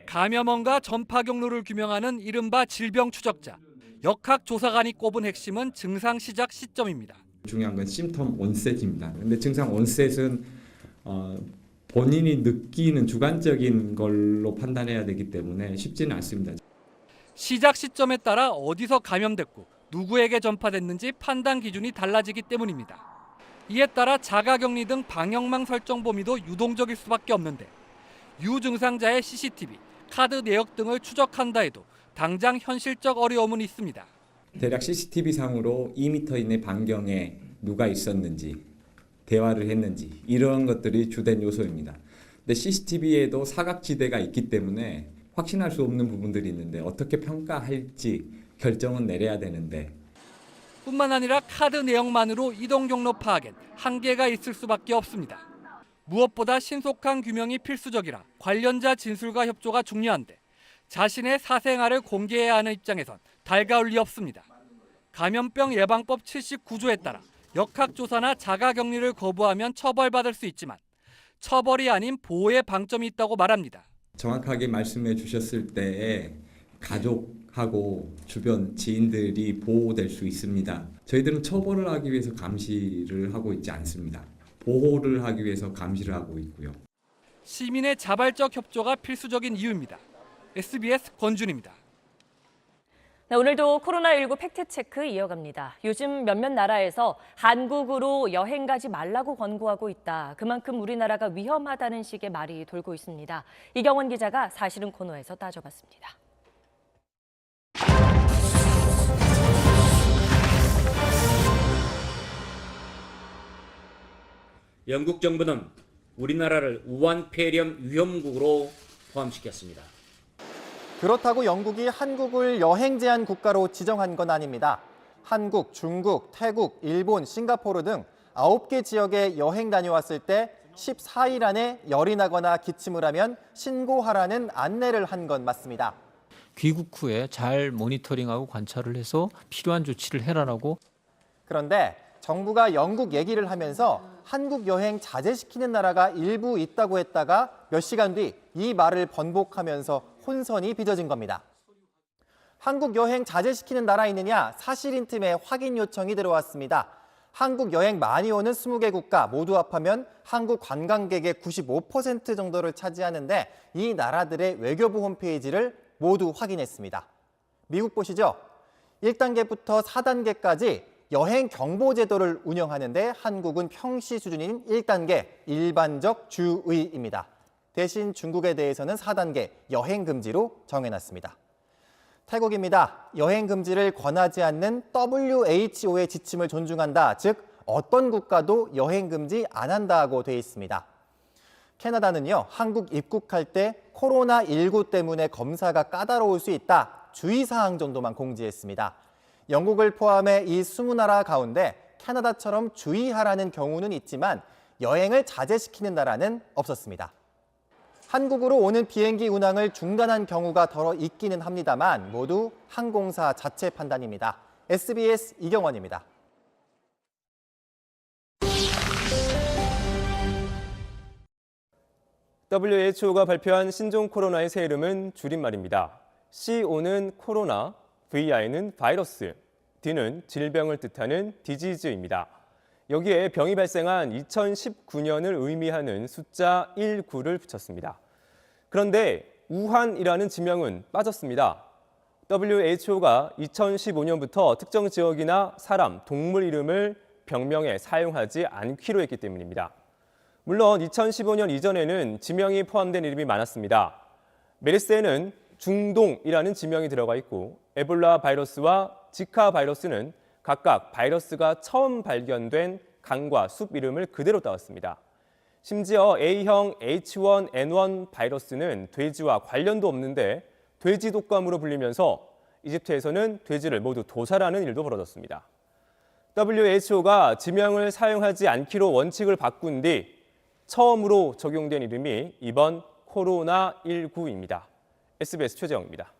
S26: 감염원과 전파 경로를 규명하는 이른바 질병 추적자. 역학조사관이 꼽은 핵심은 증상 시작 시점입니다.
S29: 중요한 건 심텀 온셋입니다. 근데 증상 온셋은 본인이 느끼는 주관적인 걸로 판단해야 되기 때문에 쉽지는 않습니다.
S26: 시작 시점에 따라 어디서 감염됐고 누구에게 전파됐는지 판단 기준이 달라지기 때문입니다. 이에 따라 자가격리 등 방역망 설정 범위도 유동적일 수밖에 없는데 유증상자의 CCTV, 카드 내역 등을 추적한다 해도 당장 현실적 어려움은 있습니다.
S29: 대략 CCTV 상으로 2m 이내 반경에 누가 있었는지, 대화를 했는지 이런 것들이 주된 요소입니다. 근데 CCTV에도 사각지대가 있기 때문에 확신할 수 없는 부분들이 있는데 어떻게 평가할지 결정은 내려야 되는데
S26: 뿐만 아니라 카드 내역만으로 이동 경로 파악엔 한계가 있을 수밖에 없습니다. 무엇보다 신속한 규명이 필수적이라 관련자 진술과 협조가 중요한데 자신의 사생활을 공개해야 하는 입장에선 달가울 리 없습니다. 감염병 예방법 79조에 따라 역학조사나 자가격리를 거부하면 처벌받을 수 있지만 처벌이 아닌 보호의 방점이 있다고 말합니다.
S29: 정확하게 말씀해 주셨을 때에 가족하고 주변 지인들이 보호될 수 있습니다. 저희들은 처벌을 하기 위해서 감시를 하고 있지 않습니다. 보호를 하기 위해서 감시를 하고 있고요.
S26: 시민의 자발적 협조가 필수적인 이유입니다. SBS 권준입니다.
S1: 네, 오늘도 코로나19 팩트체크 이어갑니다. 요즘 몇몇 나라에서 한국으로 여행 가지 말라고 권고하고 있다. 그만큼 우리나라가 위험하다는 식의 말이 돌고 있습니다. 이경원 기자가 사실은 코너에서 따져봤습니다.
S2: 영국 정부는 우리나라를 우한 폐렴 위험국으로 포함시켰습니다.
S3: 그렇다고 영국이 한국을 여행 제한 국가로 지정한 건 아닙니다. 한국, 중국, 태국, 일본, 싱가포르 등 9개 지역에 여행 다녀왔을 때 14일 안에 열이 나거나 기침을 하면 신고하라는 안내를 한 건 맞습니다.
S4: 귀국 후에 잘 모니터링하고 관찰을 해서 필요한 조치를 해라라고.
S3: 그런데 정부가 영국 얘기를 하면서 한국 여행 자제시키는 나라가 일부 있다고 했다가 몇 시간 뒤 이 말을 번복하면서 혼선이 빚어진 겁니다. 한국 여행 자제시키는 나라 있느냐 사실인 틈에 확인 요청이 들어왔습니다. 한국 여행 많이 오는 20개 국가 모두 합하면 한국 관광객의 95% 정도를 차지하는데 이 나라들의 외교부 홈페이지를 모두 확인했습니다. 미국 보시죠. 1단계부터 4단계까지 여행 경보 제도를 운영하는데 한국은 평시 수준인 1단계 일반적 주의입니다. 대신 중국에 대해서는 4단계 여행 금지로 정해놨습니다. 태국입니다. 여행 금지를 권하지 않는 WHO의 지침을 존중한다. 즉 어떤 국가도 여행 금지 안 한다고 돼 있습니다. 캐나다는요. 한국 입국할 때 코로나19 때문에 검사가 까다로울 수 있다. 주의사항 정도만 공지했습니다. 영국을 포함해 이 20나라 가운데 캐나다처럼 주의하라는 경우는 있지만 여행을 자제시키는 나라는 없었습니다. 한국으로 오는 비행기 운항을 중단한 경우가 더러 있기는 합니다만 모두 항공사 자체 판단입니다. SBS 이경원입니다.
S10: WHO가 발표한 신종 코로나의 새 이름은 줄임말입니다. CO는 코로나, VI는 바이러스, D는 질병을 뜻하는 디지즈입니다. 여기에 병이 발생한 2019년을 의미하는 숫자 19를 붙였습니다. 그런데 우한이라는 지명은 빠졌습니다. WHO가 2015년부터 특정 지역이나 사람, 동물 이름을 병명에 사용하지 않기로 했기 때문입니다. 물론 2015년 이전에는 지명이 포함된 이름이 많았습니다. 메르스에는 중동이라는 지명이 들어가 있고 에볼라 바이러스와 지카 바이러스는 각각 바이러스가 처음 발견된 강과 숲 이름을 그대로 따왔습니다. 심지어 A형 H1N1 바이러스는 돼지와 관련도 없는데 돼지 독감으로 불리면서 이집트에서는 돼지를 모두 도살하는 일도 벌어졌습니다. WHO가 지명을 사용하지 않기로 원칙을 바꾼 뒤 처음으로 적용된 이름이 이번 코로나19입니다. SBS 최재영입니다.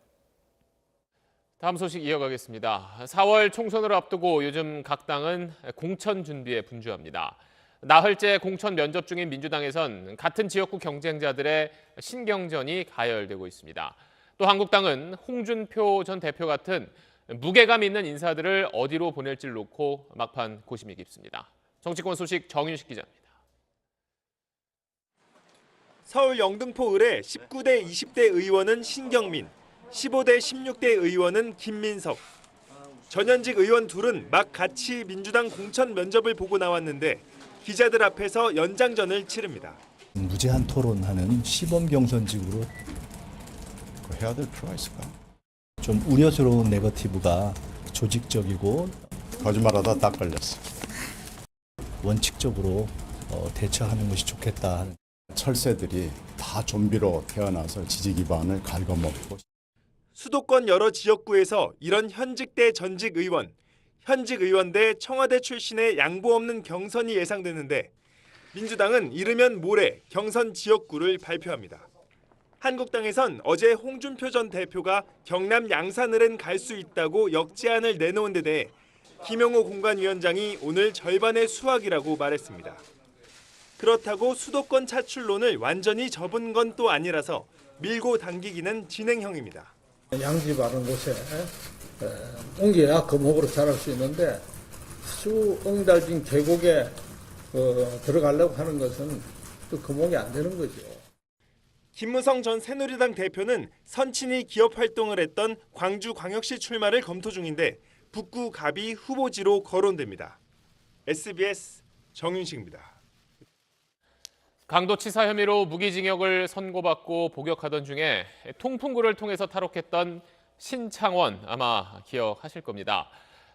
S5: 다음 소식 이어가겠습니다. 4월 총선을 앞두고 요즘 각 당은 공천 준비에 분주합니다. 나흘째 공천 면접 중인 민주당에선 같은 지역구 경쟁자들의 신경전이 가열되고 있습니다. 또 한국당은 홍준표 전 대표 같은 무게감 있는 인사들을 어디로 보낼지를 놓고 막판 고심이 깊습니다. 정치권 소식 정윤식 기자입니다.
S7: 서울 영등포 을의 19대 20대 의원은 신경민, 15대 16대 의원은 김민석. 전현직 의원 둘은 막 같이 민주당 공천 면접을 보고 나왔는데 기자들 앞에서 연장전을 치릅니다.
S6: 무제한 토론하는 시범 경선직으로 해야 될 필요가 있을까? 좀 우려스러운 네거티브가 조직적이고 거짓말하다 딱 걸렸어. 원칙적으로 대처하는 것이 좋겠다 하는. 철새들이 다 좀비로 태어나서 지지 기반을 갉아먹고.
S7: 수도권 여러 지역구에서 이런 현직 대 전직 의원, 현직 의원 대 청와대 출신의 양보 없는 경선이 예상되는데 민주당은 이르면 모레 경선 지역구를 발표합니다. 한국당에선 어제 홍준표 전 대표가 경남 양산을은 갈 수 있다고 역제안을 내놓은 데 대해 김용호 공관위원장이 오늘 절반의 수확이라고 말했습니다. 그렇다고 수도권 차출론을 완전히 접은 건 또 아니라서 밀고 당기기는 진행형입니다.
S8: 양지 바른 곳에 옮겨야 금옥으로 자랄 수 있는데 수 엉달진 계곡에 들어가려고 하는 것은 또 금옥이 안 되는 거죠.
S7: 김무성 전 새누리당 대표는 선친이 기업 활동을 했던 광주광역시 출마를 검토 중인데 북구 갑이 후보지로 거론됩니다. SBS 정윤식입니다.
S5: 강도치사 혐의로 무기징역을 선고받고 복역하던 중에 통풍구를 통해서 탈옥했던 신창원 아마 기억하실 겁니다.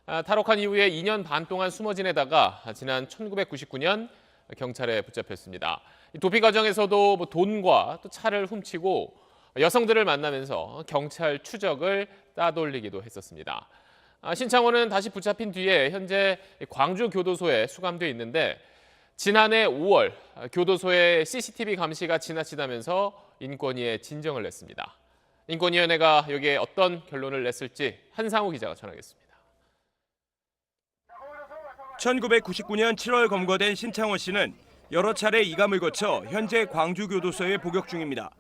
S5: 탈옥한 이후에 2년 반 동안 숨어 지내다가 지난 1999년 경찰에 붙잡혔습니다. 도피 과정에서도 돈과 또 차를 훔치고 여성들을 만나면서 경찰 추적을 따돌리기도 했었습니다. 신창원은 다시 붙잡힌 뒤에 현재 광주 교도소에 수감돼 있는데 지난해 5월 교도소의 CCTV 감시가 지나치다면서 인권위에 진정을 냈습니다. 인권위원회가 여기에 어떤 결론을 냈을지 한상우 기자가 전하겠습니다.
S9: 1999년 7월 검거된 신창원 씨는 여러 차례 이감을 거쳐 현재 광주교도소에 복역 중입니다.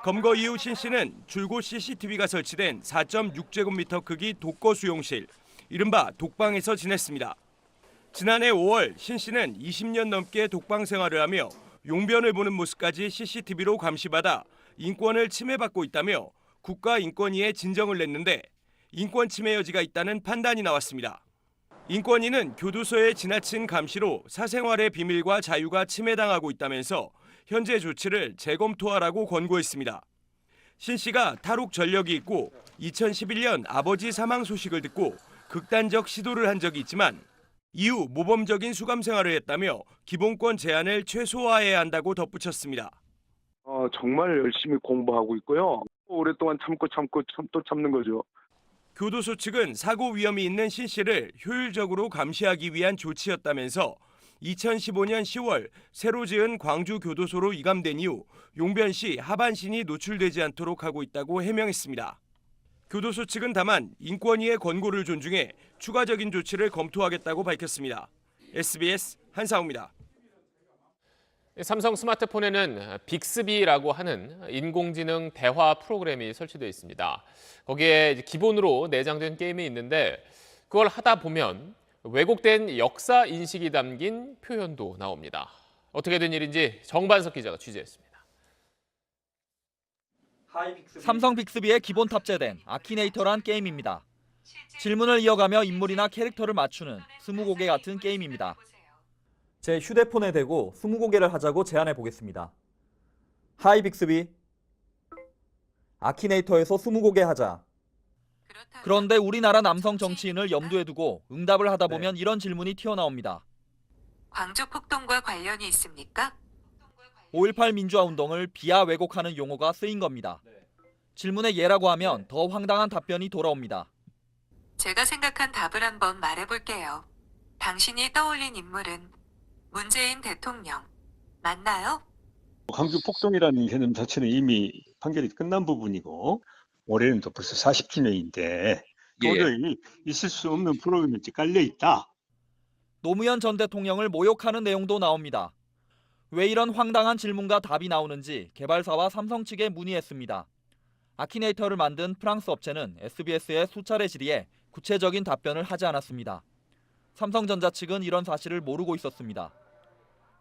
S9: 검거 이후 신 씨는 줄곧 CCTV가 설치된 4.6제곱미터 크기 독거 수용실, 이른바 독방에서 지냈습니다. 지난해 5월 신 씨는 20년 넘게 독방 생활을 하며 용변을 보는 모습까지 CCTV로 감시받아 인권을 침해받고 있다며 국가인권위에 진정을 냈는데 인권 침해 여지가 있다는 판단이 나왔습니다. 인권위는 교도소의 지나친 감시로 사생활의 비밀과 자유가 침해당하고 있다면서 현재 조치를 재검토하라고 권고했습니다. 신 씨가 탈옥 전력이 있고 2011년 아버지 사망 소식을 듣고 극단적 시도를 한 적이 있지만 이후 모범적인 수감 생활을 했다며 기본권 제한을 최소화해야 한다고 덧붙였습니다.
S11: 정말 열심히 공부하고 있고요. 오랫동안 참고 또 참는 거죠.
S9: 교도소 측은 사고 위험이 있는 신 씨를 효율적으로 감시하기 위한 조치였다면서 2015년 10월 새로 지은 광주 교도소로 이감된 이후 용변 시 하반신이 노출되지 않도록 하고 있다고 해명했습니다. 교도소 측은 다만 인권위의 권고를 존중해 추가적인 조치를 검토하겠다고 밝혔습니다. SBS 한상우입니다.
S5: 삼성 스마트폰에는 빅스비라고 하는 인공지능 대화 프로그램이 설치되어 있습니다. 거기에 기본으로 내장된 게임이 있는데 그걸 하다 보면 왜곡된 역사 인식이 담긴 표현도 나옵니다. 어떻게 된 일인지 정반석 기자가 취재했습니다.
S12: 삼성 빅스비에 기본 탑재된 아키네이터란 게임입니다. 질문을 이어가며 인물이나 캐릭터를 맞추는 스무고개 같은 게임입니다. 제 휴대폰에 대고 스무고개를 하자고 제안해 보겠습니다. 하이 빅스비, 아키네이터에서 스무고개 하자. 그런데 우리나라 남성 정치인을 염두에 두고 응답을 하다 보면 이런 질문이 튀어나옵니다.
S18: 광주 폭동과 관련이 있습니까?
S12: 5.18 민주화 운동을 비하 왜곡하는 용어가 쓰인 겁니다. 질문의 예라고 하면 더 황당한 답변이 돌아옵니다.
S18: 제가 생각한 답을 한번 말해볼게요. 당신이 떠올린 인물은 문재인 대통령 맞나요?
S22: 광주 폭동이라는 개념 자체는 이미 판결이 끝난 부분이고 올해는 또 벌써 40주년인데 도저히 있을 수 없는 프로그램이 깔려 있다.
S12: 노무현 전 대통령을 모욕하는 내용도 나옵니다. 왜 이런 황당한 질문과 답이 나오는지 개발사와 삼성 측에 문의했습니다. 아키네이터를 만든 프랑스 업체는 SBS에 수차례 질의해 구체적인 답변을 하지 않았습니다. 삼성전자 측은 이런 사실을 모르고 있었습니다.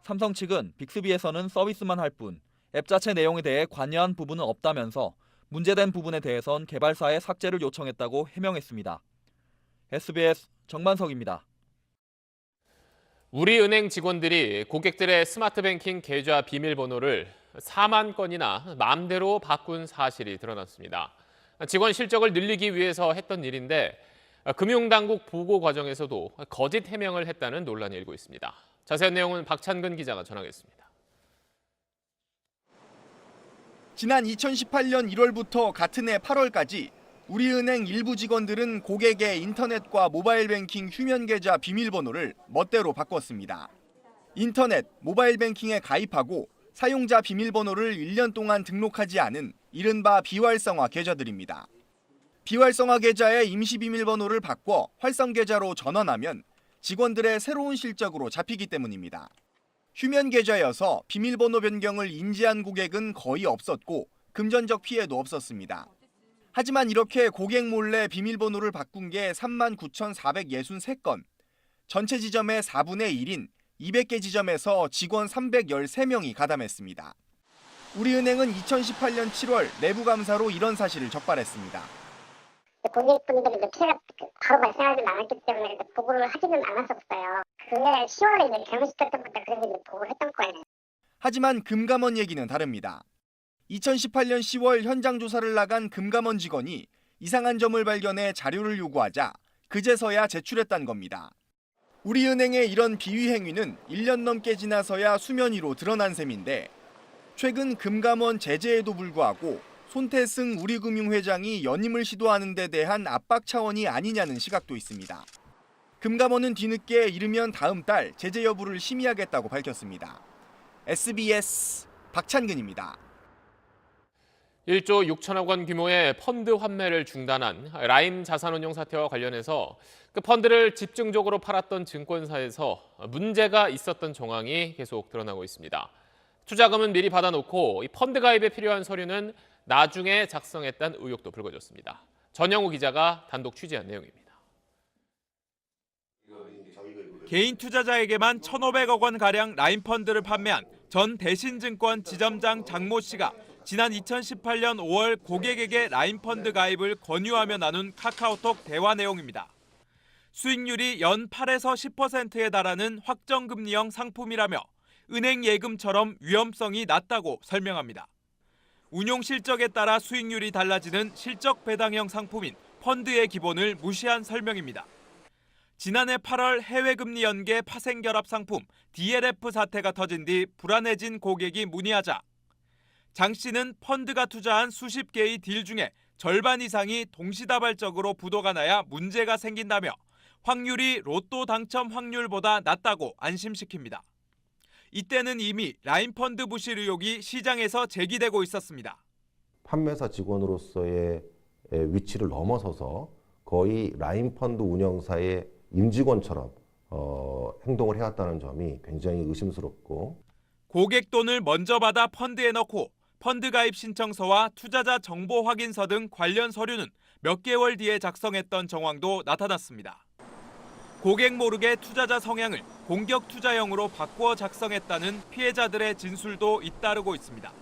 S12: 삼성 측은 빅스비에서는 서비스만 할 뿐 앱 자체 내용에 대해 관여한 부분은 없다면서 문제된 부분에 대해선 개발사에 삭제를 요청했다고 해명했습니다. SBS 정만석입니다.
S5: 우리은행 직원들이 고객들의 스마트뱅킹 계좌 비밀번호를 4만 건이나 마음대로 바꾼 사실이 드러났습니다. 직원 실적을 늘리기 위해서 했던 일인데 금융당국 보고 과정에서도 거짓 해명을 했다는 논란이 일고 있습니다. 자세한 내용은 박찬근 기자가 전하겠습니다.
S13: 지난 2018년 1월부터 같은 해 8월까지 우리은행 일부 직원들은 고객의 인터넷과 모바일 뱅킹 휴면 계좌 비밀번호를 멋대로 바꿨습니다. 인터넷, 모바일 뱅킹에 가입하고 사용자 비밀번호를 1년 동안 등록하지 않은 이른바 비활성화 계좌들입니다. 비활성화 계좌의 임시 비밀번호를 바꿔 활성 계좌로 전환하면 직원들의 새로운 실적으로 잡히기 때문입니다. 휴면 계좌여서 비밀번호 변경을 인지한 고객은 거의 없었고 금전적 피해도 없었습니다. 하지만 이렇게 고객 몰래 비밀번호를 바꾼 게 39,463건, 전체 지점의 4분의 1인 200개 지점에서 직원 313명이 가담했습니다. 우리은행은 2018년 7월 내부 감사로 이런 사실을 적발했습니다.
S25: 고객분들이 피해가 바로 발생하지 않았기 때문에 보고를 하지는 않았었어요. 그게 10월에 결혼시켰을 때부터 그런 일을 보고를 했던 거예요.
S13: 하지만 금감원 얘기는 다릅니다. 2018년 10월 현장 조사를 나간 금감원 직원이 이상한 점을 발견해 자료를 요구하자 그제서야 제출했다는 겁니다. 우리은행의 이런 비위 행위는 1년 넘게 지나서야 수면 위로 드러난 셈인데 최근 금감원 제재에도 불구하고 손태승 우리금융회장이 연임을 시도하는 데 대한 압박 차원이 아니냐는 시각도 있습니다. 금감원은 뒤늦게 이르면 다음 달 제재 여부를 심의하겠다고 밝혔습니다. SBS 박찬근입니다.
S5: 1조 6천억 원 규모의 펀드 환매를 중단한 라임 자산운용 사태와 관련해서 그 펀드를 집중적으로 팔았던 증권사에서 문제가 있었던 정황이 계속 드러나고 있습니다. 투자금은 미리 받아놓고 이 펀드 가입에 필요한 서류는 나중에 작성했다는 의혹도 불거졌습니다. 전영우 기자가 단독 취재한 내용입니다.
S9: 개인 투자자에게만 1,500억 원가량 라임 펀드를 판매한 전 대신증권 지점장 장모 씨가 지난 2018년 5월 고객에게 라임 펀드 가입을 권유하며 나눈 카카오톡 대화 내용입니다. 수익률이 연 8에서 10%에 달하는 확정금리형 상품이라며 은행 예금처럼 위험성이 낮다고 설명합니다. 운용 실적에 따라 수익률이 달라지는 실적 배당형 상품인 펀드의 기본을 무시한 설명입니다. 지난해 8월 해외금리 연계 파생결합 상품 DLF 사태가 터진 뒤 불안해진 고객이 문의하자 장 씨는 펀드가 투자한 수십 개의 딜 중에 절반 이상이 동시다발적으로 부도가 나야 문제가 생긴다며 확률이 로또 당첨 확률보다 낮다고 안심시킵니다. 이때는 이미 라임 펀드 부실 의혹이 시장에서 제기되고 있었습니다.
S14: 판매사 직원으로서의 위치를 넘어서서 거의 라임 펀드 운영사의 임직원처럼 행동을 해왔다는 점이 굉장히 의심스럽고
S9: 고객 돈을 먼저 받아 펀드에 넣고 펀드 가입 신청서와 투자자 정보 확인서 등 관련 서류는 몇 개월 뒤에 작성했던 정황도 나타났습니다. 고객 모르게 투자자 성향을 공격 투자형으로 바꾸어 작성했다는 피해자들의 진술도 잇따르고 있습니다.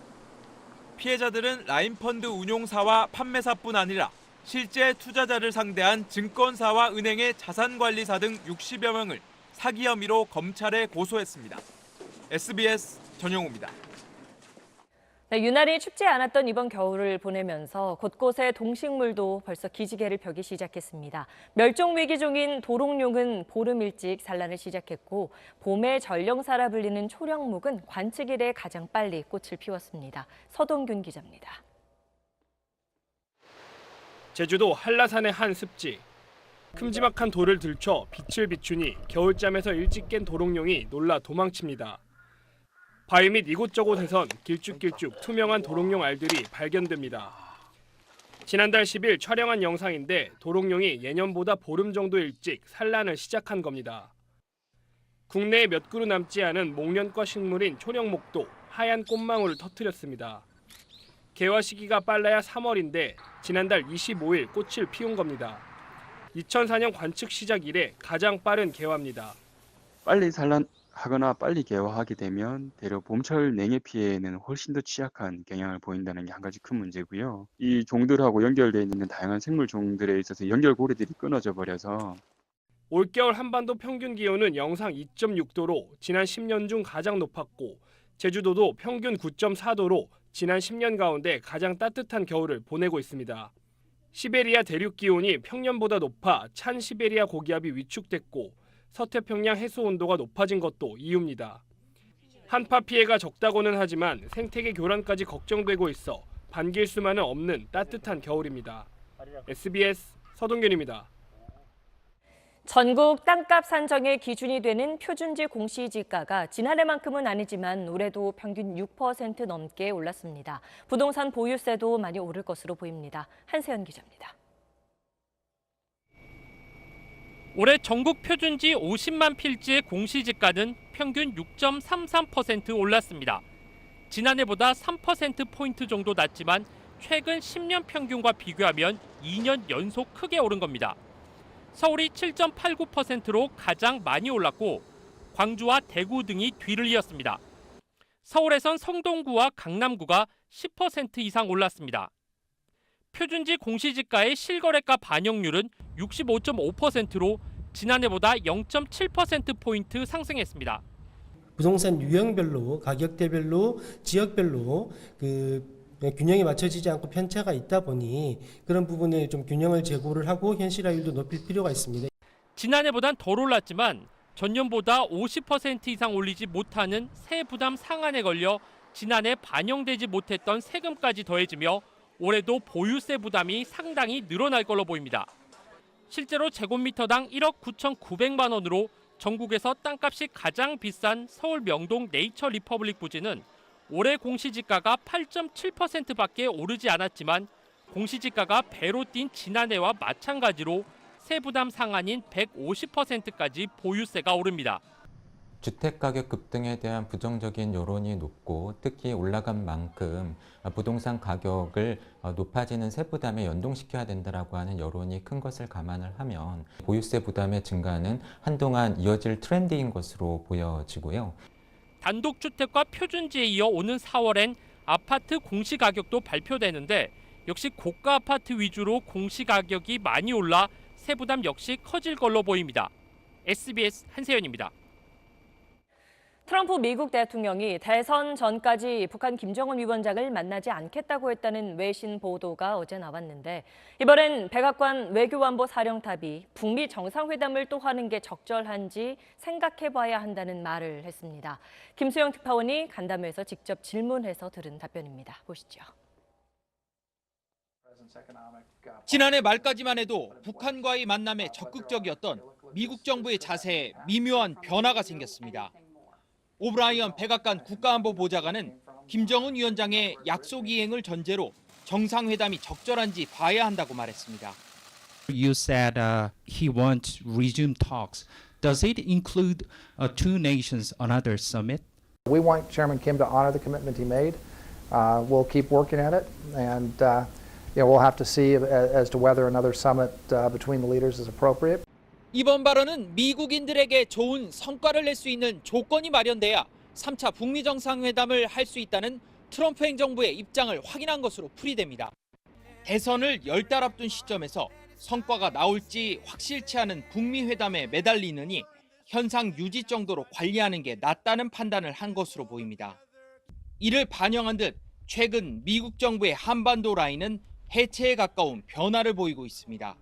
S9: 피해자들은 라임 펀드 운용사와 판매사뿐 아니라 실제 투자자를 상대한 증권사와 은행의 자산관리사 등 60여 명을 사기 혐의로 검찰에 고소했습니다. SBS 전영우입니다.
S1: 네, 유난히 춥지 않았던 이번 겨울을 보내면서 곳곳에 동식물도 벌써 기지개를 펴기 시작했습니다. 멸종 위기종인 도롱뇽은 보름 일찍 산란을 시작했고 봄의 전령사라 불리는 초령목은 관측 이래 가장 빨리 꽃을 피웠습니다. 서동균 기자입니다.
S15: 제주도 한라산의 한 습지. 큼지막한 돌을 들쳐 빛을 비추니 겨울잠에서 일찍 깬 도롱뇽이 놀라 도망칩니다. 바위 및 이곳저곳에선 길쭉길쭉 투명한 도롱뇽 알들이 발견됩니다. 지난달 10일 촬영한 영상인데 도롱뇽이 예년보다 보름 정도 일찍 산란을 시작한 겁니다. 국내에 몇 그루 남지 않은 목련과 식물인 초령목도 하얀 꽃망울을 터뜨렸습니다. 개화 시기가 빨라야 3월인데 지난달 25일 꽃을 피운 겁니다. 2004년 관측 시작 이래 가장 빠른 개화입니다.
S17: 빨리 산란하거나 빨리 개화하게 되면 대려 봄철 냉해 피해에는 훨씬 더 취약한 경향을 보인다는 게 한 가지 큰 문제고요. 이 종들하고 연결되어 있는 다양한 생물 종들에 있어서 연결고리들이 끊어져 버려서
S15: 올겨울 한반도 평균 기온은 영상 2.6도로 지난 10년 중 가장 높았고 제주도도 평균 9.4도로 지난 10년 가운데 가장 따뜻한 겨울을 보내고 있습니다. 시베리아 대륙 기온이 평년보다 높아 찬 시베리아 고기압이 위축됐고 서태평양 해수 온도가 높아진 것도 이유입니다. 한파 피해가 적다고는 하지만 생태계 교란까지 걱정되고 있어 반길 수만은 없는 따뜻한 겨울입니다. SBS 서동균입니다.
S1: 전국 땅값 산정의 기준이 되는 표준지 공시지가가 지난해만큼은 아니지만 올해도 평균 6% 넘게 올랐습니다. 부동산 보유세도 많이 오를 것으로 보입니다. 한세연 기자입니다.
S26: 올해 전국 표준지 50만 필지의 공시지가는 평균 6.33% 올랐습니다. 지난해보다 3%포인트 정도 낮지만 최근 10년 평균과 비교하면 2년 연속 크게 오른 겁니다. 서울이 7.89%로 가장 많이 올랐고 광주와 대구 등이 뒤를 이었습니다. 서울에선 성동구와 강남구가 10% 이상 올랐습니다. 표준지 공시지가의 실거래가 반영률은 65.5%로 지난해보다 0.7%포인트 상승했습니다.
S16: 부동산 유형별로, 가격대별로, 지역별로 균형이 맞춰지지 않고 편차가 있다 보니 그런 부분에 좀 균형을 제고를 하고 현실화율도 높일 필요가 있습니다.
S26: 지난해보단 덜 올랐지만 전년보다 50% 이상 올리지 못하는 세부담 상한에 걸려 지난해 반영되지 못했던 세금까지 더해지며 올해도 보유세 부담이 상당히 늘어날 걸로 보입니다. 실제로 제곱미터당 1억 9,900만 원으로 전국에서 땅값이 가장 비싼 서울 명동 네이처 리퍼블릭 부지는 올해 공시지가가 8.7%밖에 오르지 않았지만 공시지가가 배로 뛴 지난해와 마찬가지로 세부담 상한인 150%까지 보유세가 오릅니다.
S19: 주택가격 급등에 대한 부정적인 여론이 높고 특히 올라간 만큼 부동산 가격을 높아지는 세부담에 연동시켜야 된다라고 하는 여론이 큰 것을 감안을 하면 보유세 부담의 증가는 한동안 이어질 트렌드인 것으로 보여지고요.
S26: 단독주택과 표준지에 이어 오는 4월엔 아파트 공시가격도 발표되는데 역시 고가 아파트 위주로 공시가격이 많이 올라 세부담 역시 커질 걸로 보입니다. SBS 한세연입니다.
S1: 트럼프 미국 대통령이 대선 전까지 북한 김정은 위원장을 만나지 않겠다고 했다는 외신 보도가 어제 나왔는데 이번엔 백악관 외교안보 사령탑이 북미 정상회담을 또 하는 게 적절한지 생각해봐야 한다는 말을 했습니다. 김수영 특파원이 간담회에서 직접 질문해서 들은 답변입니다. 보시죠.
S20: 지난해 말까지만 해도 북한과의 만남에 적극적이었던 미국 정부의 자세에 미묘한 변화가 생겼습니다. 오브라이언 백악관 국가안보보좌관은 김정은 위원장의 약속 이행을 전제로 정상회담이 적절한지 봐야 한다고 말했습니다.
S21: You said he wants resume talks. Does it include two nations another summit?
S23: We want Chairman Kim to honor the commitment he made. We'll keep working at it, and we'll have to see as to whether another summit between the leaders is appropriate.
S20: 이번 발언은 미국인들에게 좋은 성과를 낼 수 있는 조건이 마련돼야 3차 북미 정상회담을 할 수 있다는 트럼프 행정부의 입장을 확인한 것으로 풀이됩니다. 대선을 10달 앞둔 시점에서 성과가 나올지 확실치 않은 북미 회담에 매달리느니 현상 유지 정도로 관리하는 게 낫다는 판단을 한 것으로 보입니다. 이를 반영한 듯 최근 미국 정부의 한반도 라인은 해체에 가까운 변화를 보이고 있습니다.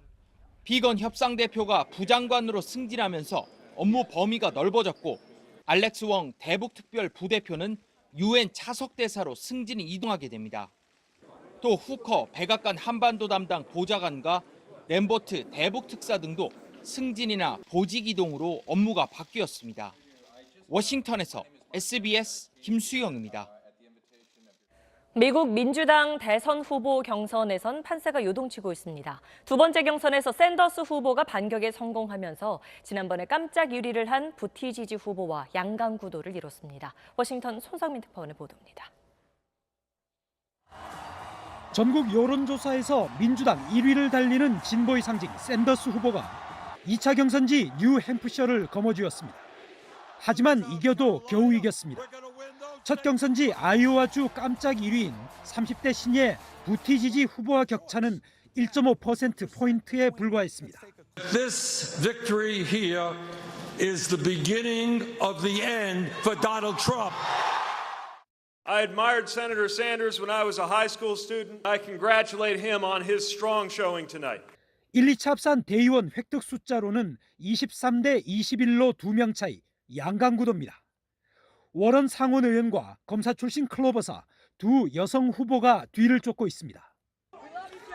S20: 비건 협상 대표가 부장관으로 승진하면서 업무 범위가 넓어졌고 알렉스 웡 대북 특별 부대표는 UN 차석 대사로 승진이 이동하게 됩니다. 또 후커 백악관 한반도 담당 보좌관과 램버트 대북 특사 등도 승진이나 보직 이동으로 업무가 바뀌었습니다. 워싱턴에서 SBS 김수영입니다.
S1: 미국 민주당 대선 후보 경선에선 판세가 요동치고 있습니다. 두 번째 경선에서 샌더스 후보가 반격에 성공하면서 지난번에 깜짝 1위를 한 부티지지 후보와 양강 구도를 이뤘습니다. 워싱턴 손상민 특파원의 보도입니다.
S24: 전국 여론조사에서 민주당 1위를 달리는 진보의 상징 샌더스 후보가 2차 경선지 뉴햄프셔를 거머쥐었습니다. 하지만 이겨도 겨우 이겼습니다. 첫 경선지 아이오와주 깜짝 1위인 30대 신예 부티지지 후보와 격차는 1.5%포인트에 불과했습니다.
S2: This victory here is the beginning of the end for Donald Trump.
S3: I admired Senator Sanders when I was a high school student. I congratulate him on his strong showing tonight.
S24: 1, 2차 합산 대의원 획득 숫자로는 23대 21로 2명 차이 양강구도입니다. 워런 상원 의원과 검사 출신 클로버사 두 여성 후보가 뒤를 쫓고 있습니다.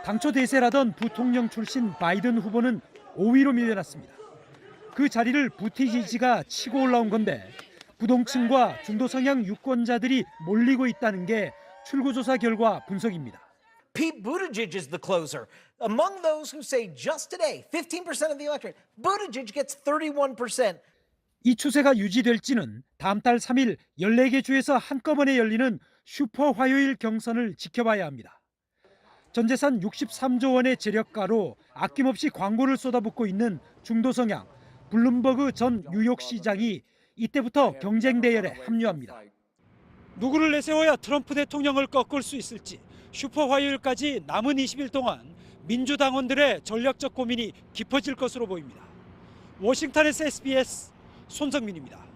S24: 당초 대세라던 부통령 출신 바이든 후보는 5위로 밀려났습니다. 그 자리를 부티지지가 치고 올라온 건데 부동층과 중도 성향 유권자들이 몰리고 있다는 게 출구조사 결과 분석입니다.
S4: Pete Buttigieg is the closer. Among those who say just today, 15% of the electorate, Buttigieg gets 31%.
S24: 이 추세가 유지될지는 다음 달 3일 14개 주에서 한꺼번에 열리는 슈퍼 화요일 경선을 지켜봐야 합니다. 전 재산 63조 원의 재력가로 아낌없이 광고를 쏟아붓고 있는 중도 성향 블룸버그 전 뉴욕시장이 이때부터 경쟁 대열에 합류합니다. 누구를 내세워야 트럼프 대통령을 꺾을 수 있을지 슈퍼 화요일까지 남은 20일 동안 민주당원들의 전략적 고민이 깊어질 것으로 보입니다. 워싱턴에서 SBS 손성민입니다.